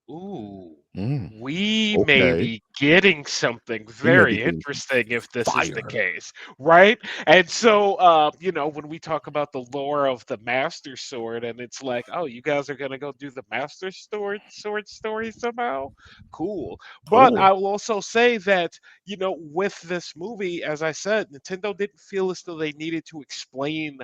Ooh, mm, we may okay, be getting something we may be very getting some interesting if this is the fire. case, right? And so, when we talk about the lore of the Master Sword, and it's like, oh, you guys are gonna go do the Sword story somehow? Cool. But Cool. I will also say that, with this movie, as I said, Nintendo didn't feel as though they needed to explain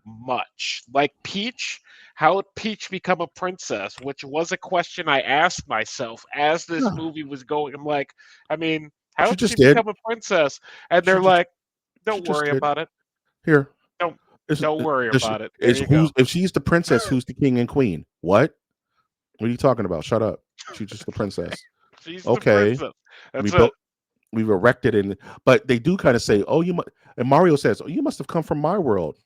much. Like Peach, how did Peach become a princess? Which was a question I asked myself as this Yeah, movie was going. I'm like, I mean, how she did she just did. become a princess? And She they're just like, she don't just worry did. about it. Here Don't is don't worry is about it. There is you go. who's if she's the princess, who's the king and queen? What are you talking about? Shut up. She's just the princess. She's the Okay, princess. we That's it. built we've erected in, but they do kind of say, "Oh, and Mario says, "Oh, you must have come from my world."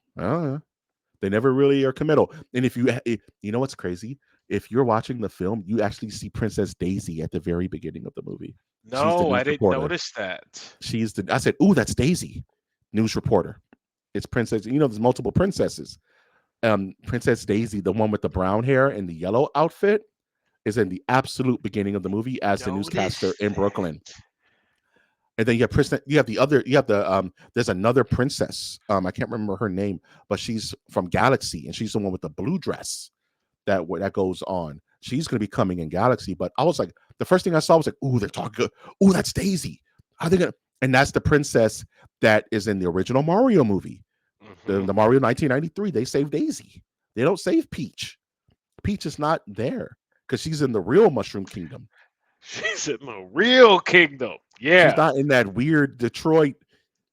They never really are committal. And if you know what's crazy? If you're watching the film, you actually see Princess Daisy at the very beginning of the movie. She's the No, news I didn't reporter. notice that. She's the I said, "Ooh, that's Daisy." News reporter. It's Princess, there's multiple princesses. Princess Daisy, the one with the brown hair and the yellow outfit, is in the absolute beginning of the movie as the newscaster Notice in that. Brooklyn. And then you have the there's another princess. I can't remember her name, but she's from Galaxy and she's the one with the blue dress that goes on. She's going to be coming in Galaxy, but I was like, the first thing I saw was like, ooh, they're talking. Ooh, that's Daisy. How they gonna? And that's the princess that is in the original Mario movie, Hmm. the Mario 1993. They save Daisy. They don't save Peach. Peach is not there because she's in the real Mushroom Kingdom. She's in the real kingdom. She's Yeah. not in that weird Detroit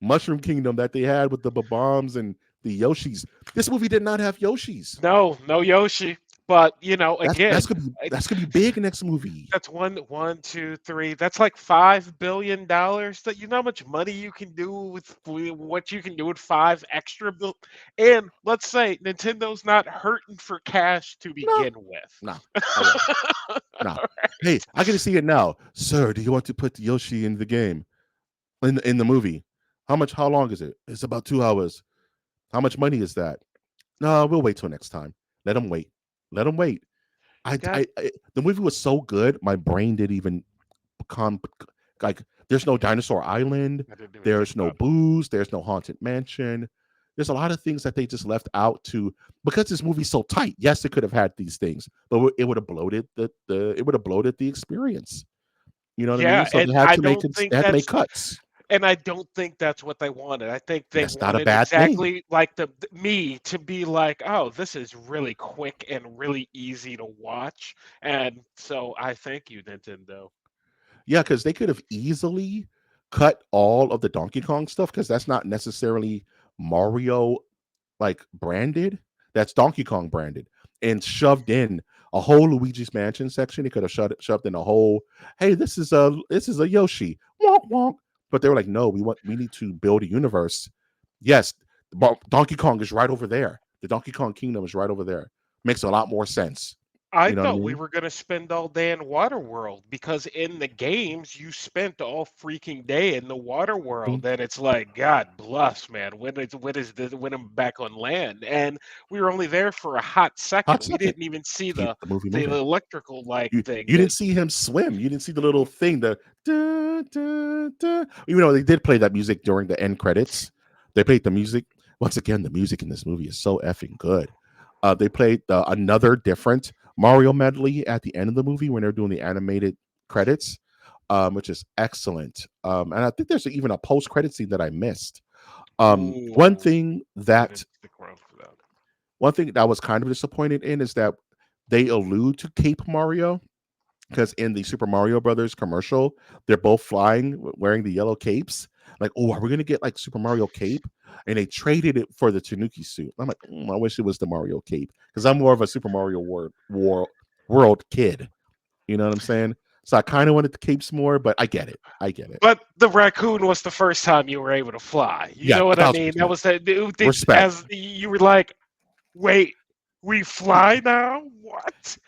Mushroom Kingdom that they had with the bombs and the Yoshis. This movie did not have Yoshis. No, no Yoshi. But That's again, gonna be it, that's gonna be big next movie. that's one, two, three. That's like $5 billion. That you know how much money you can do with what you can do with five extra bill. And let's say Nintendo's not hurting for cash to No, begin with. no, I wouldn't. No. Hey, I get to see it now, sir. Do you want to put Yoshi in the game in the movie? How much? How long is it? It's about 2 hours. How much money is that? No, we'll wait till next time. Let them wait. Let them wait. God, The movie was so good, my brain didn't even come. Like, there's no dinosaur island. I didn't even think There's no about it. booze. There's no haunted mansion. There's a lot of things that they just left out to because this movie's so tight. Yes, it could have had these things, but it would have bloated the it would have bloated the experience. You know what I mean? Yeah, So and they had to make cuts, I don't think that's what they wanted. I think and they that's not a wanted bad thing. exactly like me to be like, "Oh, this is really quick and really easy to watch." And so I thank you, Nintendo. Yeah, because they could have easily cut all of the Donkey Kong stuff because that's not necessarily Mario like branded. That's Donkey Kong branded and shoved in a whole Luigi's Mansion section. He could have shoved in a whole. Hey, this is a Yoshi. Wonk wonk. But they were like, no, we need to build a universe. Yes, Donkey Kong is right over there. The Donkey Kong Kingdom is right over there. Makes a lot more sense. I You know what I thought we mean? were going to spend all day in Waterworld because in the games you spent all freaking day in the water Mhm. world, and it's like God bless, man. When I'm back on land, and we were only there for a hot Hot second. We second didn't even see to keep the movie the moving. electrical like thing You that didn't see him swim. You didn't see the little thing, the da, da, da. Even though they did play that music during the end credits. They played the music. Once again, the music in this movie is so effing good. They played another different Mario medley at the end of the movie when they're doing the animated credits, which is excellent. And I think there's even a post credit scene that I missed. Um, one ooh, thing I that didn't stick around for that. one thing that I was kind of disappointed in is that they allude to Cape Mario because in the Super Mario Brothers commercial, they're both flying wearing the yellow capes. Like, oh, are we gonna get like Super Mario cape? And they traded it for the Tanuki suit. I'm like, I wish it was the Mario cape because I'm more of a Super Mario world kid. You know what I'm saying? So I kind of wanted the capes more, but I get it. I get it. But the raccoon was the first time you were able to fly. You Yeah, know a what I thousand mean? That percent was that. Did respect. as you were like, wait, we He, fly now? What,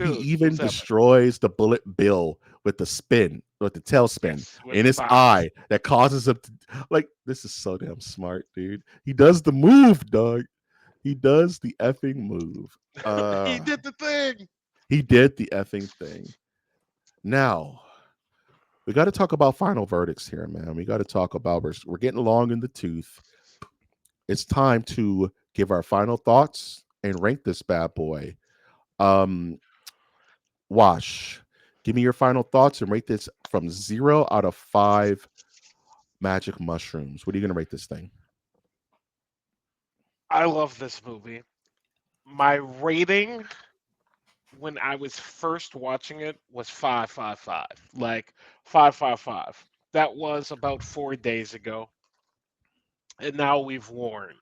he dude? even What's happening? destroys the bullet bill with the tail spin Yes, with in the his bombs. eye that causes him to like. This is so damn smart, dude. He does the move, dog. He does the effing move. He Uh, did the thing. he did the effing thing. Now we got to talk about final verdicts here, man. We got to talk about we're getting long in the tooth. It's time to give our final thoughts and rank this bad boy. Um, Wash, give me your final thoughts and rate this from 0 out of 5 magic mushrooms. What are you going to rate this thing? I love this movie. My rating when I was first watching it was 555. Like 555. That was about 4 days ago. And now we've worn.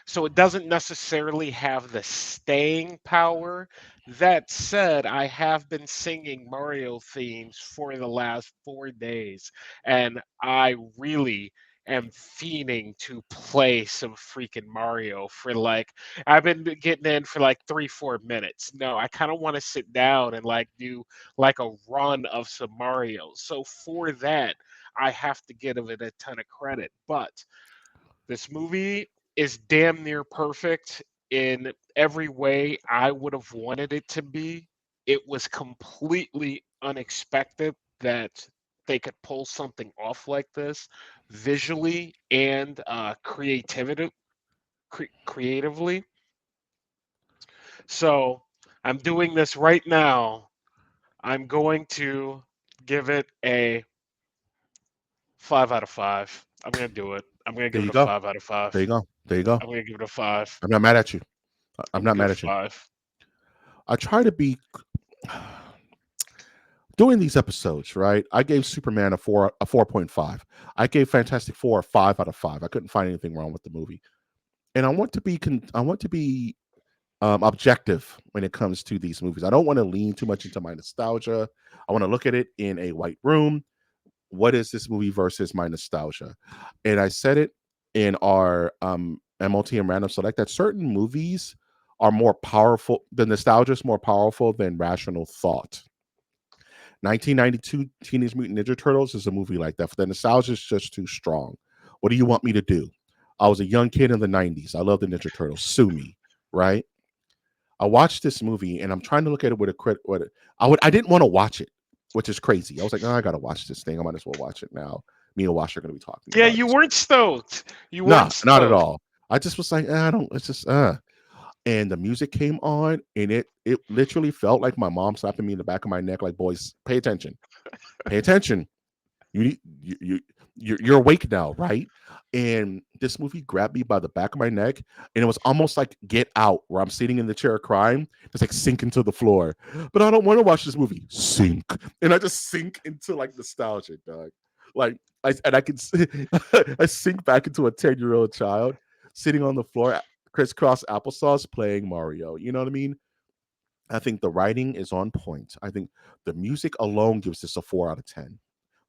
So it doesn't necessarily have the staying power. That said, I have been singing Mario themes for the last 4 days, and I really am fiending to play some freaking Mario for like I've been getting in for like 3, 4 minutes. No, I kind of want to sit down and like do like a run of some Mario. So for that, I have to give it a ton of credit. But this movie is damn near perfect in every way I would have wanted it to be. It was completely unexpected that they could pull something off like this visually and creatively. So I'm doing this right now. I'm going to give it a 5 out of 5. I'm going to do it. I'm going to There give you it a go. 5 out of 5. There you go. There you go. I'm going to give it a 5. I'm not mad at you. I'm I'm gonna not give it mad a at you. 5. I try to be doing these episodes, right? I gave Superman a 4.5. I gave Fantastic Four a 5 out of 5. I couldn't find anything wrong with the movie. And I want to be objective when it comes to these movies. I don't want to lean too much into my nostalgia. I want to look at it in a white room. What is this movie versus my nostalgia? And I said it in our MOTN random select that certain movies are more powerful. The nostalgia is more powerful than rational thought. 1992 Teenage Mutant Ninja Turtles is a movie like that. The nostalgia is just too strong. What do you want me to do? I was a young kid in the 90s. I love the Ninja Turtles. Sue me, right? I watched this movie and I'm trying to look at it with a credit. I didn't want to watch it, which is crazy. I was like, oh, I gotta watch this thing. I might as well watch it now. Me and Wash are gonna be talking Yeah, about you it. weren't stoked. You Nah, weren't not at stoked. all. I just was like, I don't. It's just And the music came on, and it literally felt like my mom slapping me in the back of my neck, like, boys, pay attention, pay attention. You need you're awake now, right? And this movie grabbed me by the back of my neck, and it was almost like Get Out, where I'm sitting in the chair crying, just like sink into the floor. But I don't want to watch this movie. Sink, and I just sink into like nostalgia, dog. Like I can I sink back into a 10-year-old child sitting on the floor, crisscross applesauce, playing Mario. You know what I mean? I think the writing is on point. I think the music alone gives this a 4 out of 10.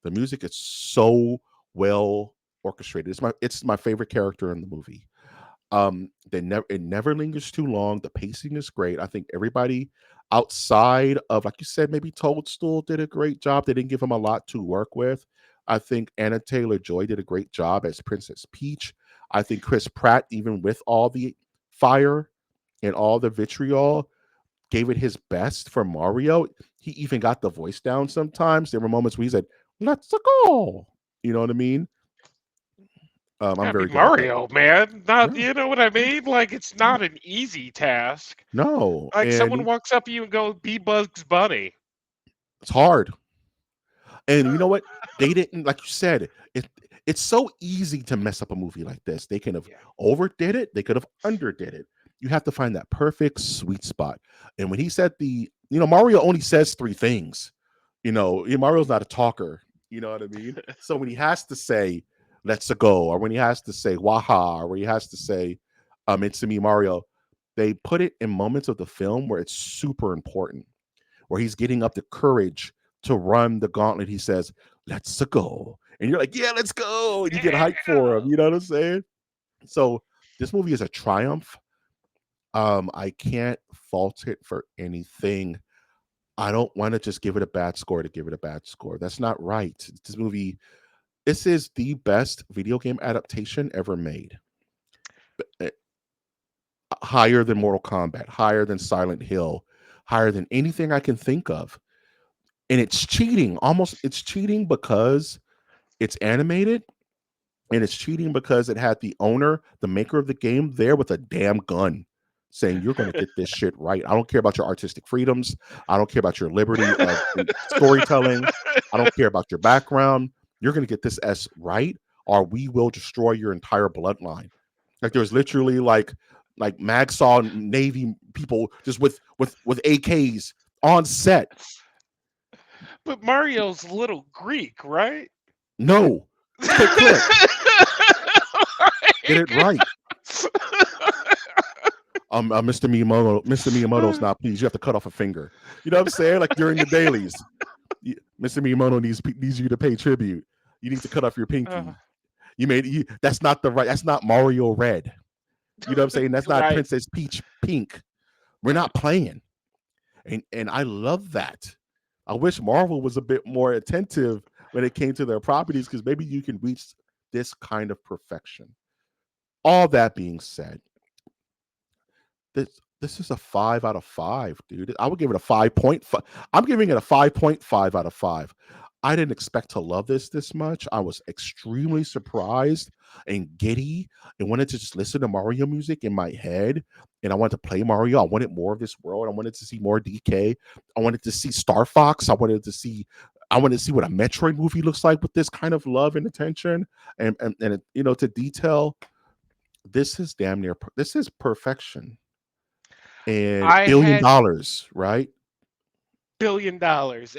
The music is so well orchestrated. It's my favorite character in the movie. It never lingers too long. The pacing is great. I think everybody outside of, like you said, maybe Toadstool did a great job. They didn't give him a lot to work with. I think Anna Taylor Joy did a great job as Princess Peach. I think Chris Pratt, even with all the fire and all the vitriol, gave it his best for Mario. He even got the voice down sometimes. There were moments where he said, "Let's go." You know what I mean? I'm Gotta be very good at that. Mario, man. Not, No, you know what I mean? Like, it's not an easy task. no, Like, someone and walks up to you and go, "Be Bugs Bunny." it's hard. And you know what? They didn't, like you said, it's so easy to mess up a movie like this. They could have Yeah. overdid it, they could have underdid it. You have to find that perfect sweet spot. And when he said Mario only says three things. Mario's not a talker. You know what I mean? So when he has to say, let's go, or when he has to say waha, or when he has to say, it's me, Mario, they put it in moments of the film where it's super important, where he's getting up the courage to run the gauntlet. He says, let's go. And you're like, yeah, let's go. And you get hyped for him. You know what I'm saying? So this movie is a triumph. I can't fault it for anything. I don't want to just give it a bad score to give it a bad score. That's not right. This is the best video game adaptation ever made. Eh, Higher than Mortal Kombat, higher than Silent Hill, higher than anything I can think of. And it's cheating. It's cheating because it's animated, and it's cheating because it had the owner, the maker of the game, there with a damn gun saying, you're going to get this shit right. I don't care about your artistic freedoms. I don't care about your liberty of storytelling. I don't care about your background. You're going to get this S right, or we will destroy your entire bloodline. Like, there's literally like Magsaw Navy people just with AKs on set. But Mario's little Greek, right? No, click click, get it right. Mr. Miyamoto's not pleased. You have to cut off a finger. You know what I'm saying? Like during the dailies, Mr. Miyamoto needs you to pay tribute. You need to cut off your Uh, pinky. You made you. That's not the right. That's not Mario Red. You know what I'm saying? That's not Right. Princess Peach Pink. We're not playing, and I love that. I wish Marvel was a bit more attentive when it came to their properties because maybe you can reach this kind of perfection. All that being said, this is a 5 out of 5, dude. I would give it a 5.5. I'm giving it a 5.5 out of 5. I didn't expect to love this much. I was extremely surprised and giddy and wanted to just listen to Mario music in my head. And I wanted to play Mario. I wanted more of this world. I wanted to see more DK. I wanted to see Star Fox. I wanted to see what a Metroid movie looks like with this kind of love and attention and to detail. This is damn near this is perfection and I billion had dollars, right? $1 billion,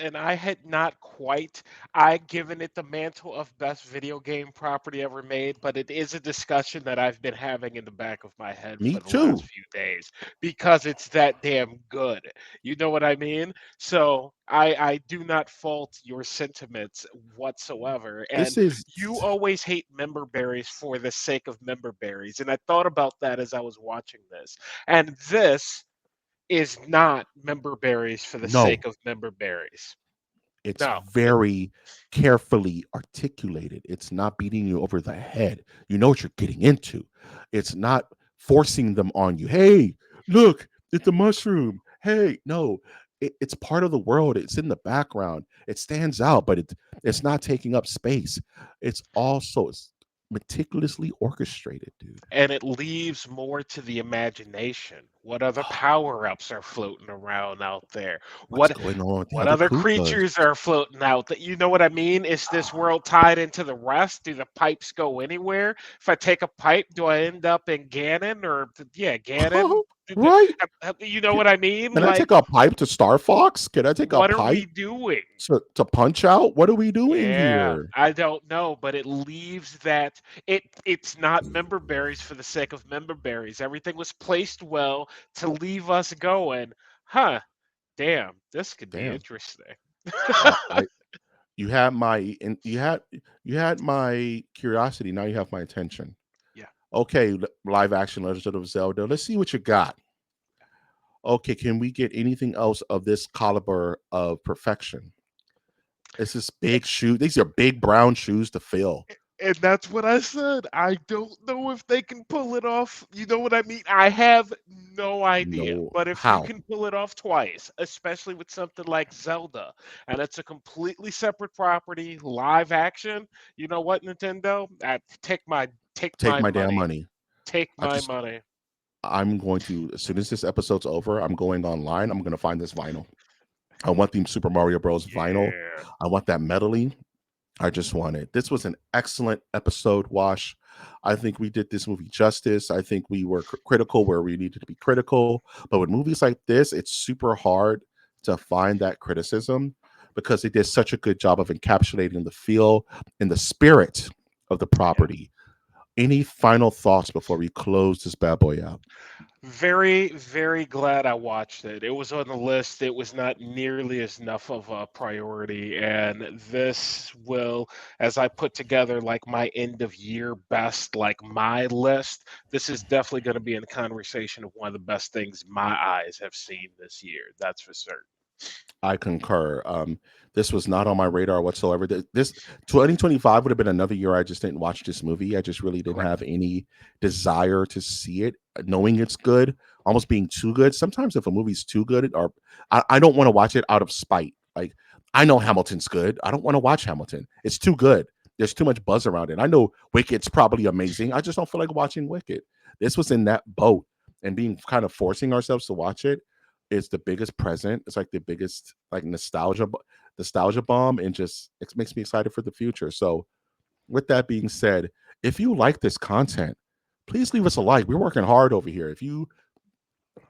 and I had not quite I given it the mantle of best video game property ever made, but it is a discussion that I've been having in the back of my head Me for the last too. few days because it's that damn good. You know what I mean? So I do not fault your sentiments whatsoever. This And is you always hate member berries for the sake of member berries. And I thought about that as I was watching this. And this is not member berries for the no, sake of member berries. it's No. very carefully articulated. It's not beating you over the head. You know what you're getting into. It's not forcing them on you. Hey, look, it's a mushroom. Hey, no, it's part of the world. It's in the background. It stands out, but it's not taking up space. It's meticulously orchestrated, dude. And it leaves more to the imagination. What other power-ups are floating around out there? What's What going on with the what other other Koopas? creatures are floating out that you know what I mean? Is this world tied into the rest? Do the pipes go anywhere? If I take a pipe, do I end up in Ganon or yeah, Ganon? Right? You know what I mean? Can I Like, take a pipe to Star Fox? Can I take a what are we pipe doing? to Punch Out? What are we doing Yeah, here? I don't know, but it leaves that it's not member berries for the sake of member berries. Everything was placed well to leave us going, huh, damn, this could be Damn. interesting. I you had my and you had my curiosity. Now you have my attention. Yeah. Okay, live action Legend of Zelda. Let's see what you got. Okay, can we get anything else of this caliber of perfection? It's this big shoe. These are big brown shoes to fill. And that's what I said. I don't know if they can pull it off. You know what I mean? I have no idea. No, But if you how? can pull it off twice, especially with something like Zelda, and it's a completely separate property, live action, you know what, Nintendo? Take Take my my damn money. money. Take I my just money. I'm going to as soon as this episode's over, I'm going online. I'm going to find this vinyl. I want the Super Mario Bros. Vinyl. Yeah. I want that medaling. I just want it. This was an excellent episode, Wash. I think we did this movie justice. I think we were critical where we needed to be critical. But with movies like this, it's super hard to find that criticism because they did such a good job of encapsulating the feel and the spirit of the Yeah. property. Any final thoughts before we close this bad boy out? Very, very glad I watched it. It was on the list. It was not nearly as enough of a priority. And this will, as I put together like my end of year best, like my list, this is definitely going to be in conversation of one of the best things my eyes have seen this year. That's for certain. I concur. This was not on my radar whatsoever. This 2025 would have been another year I just didn't watch this movie. I just really didn't Correct. have any desire to see it, knowing it's good, almost being too good. Sometimes if a movie's too good, or I don't want to watch it out of spite. Like I know Hamilton's good. I don't want to watch Hamilton. It's too good. There's too much buzz around it. I know Wicked's probably amazing. I just don't feel like watching Wicked. This was in that boat and being kind of forcing ourselves to watch it is the biggest present. It's like the biggest like nostalgia bomb, and just it makes me excited for the future. So, with that being said, if you like this content, please leave us a like. We're working hard over here. If you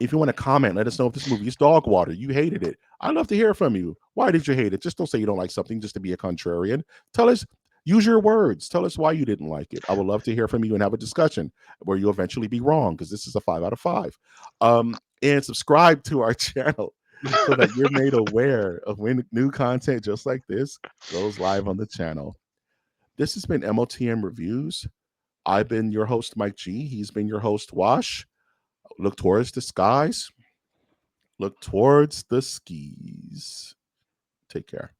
want to comment, let us know if this movie is dog water. You hated it. I'd love to hear from you. Why did you hate it? Just don't say you don't like something just to be a contrarian. Tell us, use your words. Tell us why you didn't like it. I would love to hear from you and have a discussion where you'll eventually be wrong because this is a 5 out of 5. And subscribe to our channel so that you're made aware of when new content just like this goes live on the channel. This has been MOTN Reviews. I've been your host, Mike G. He's been your host, Wash. Look towards the skies. Look towards the skis. Take care.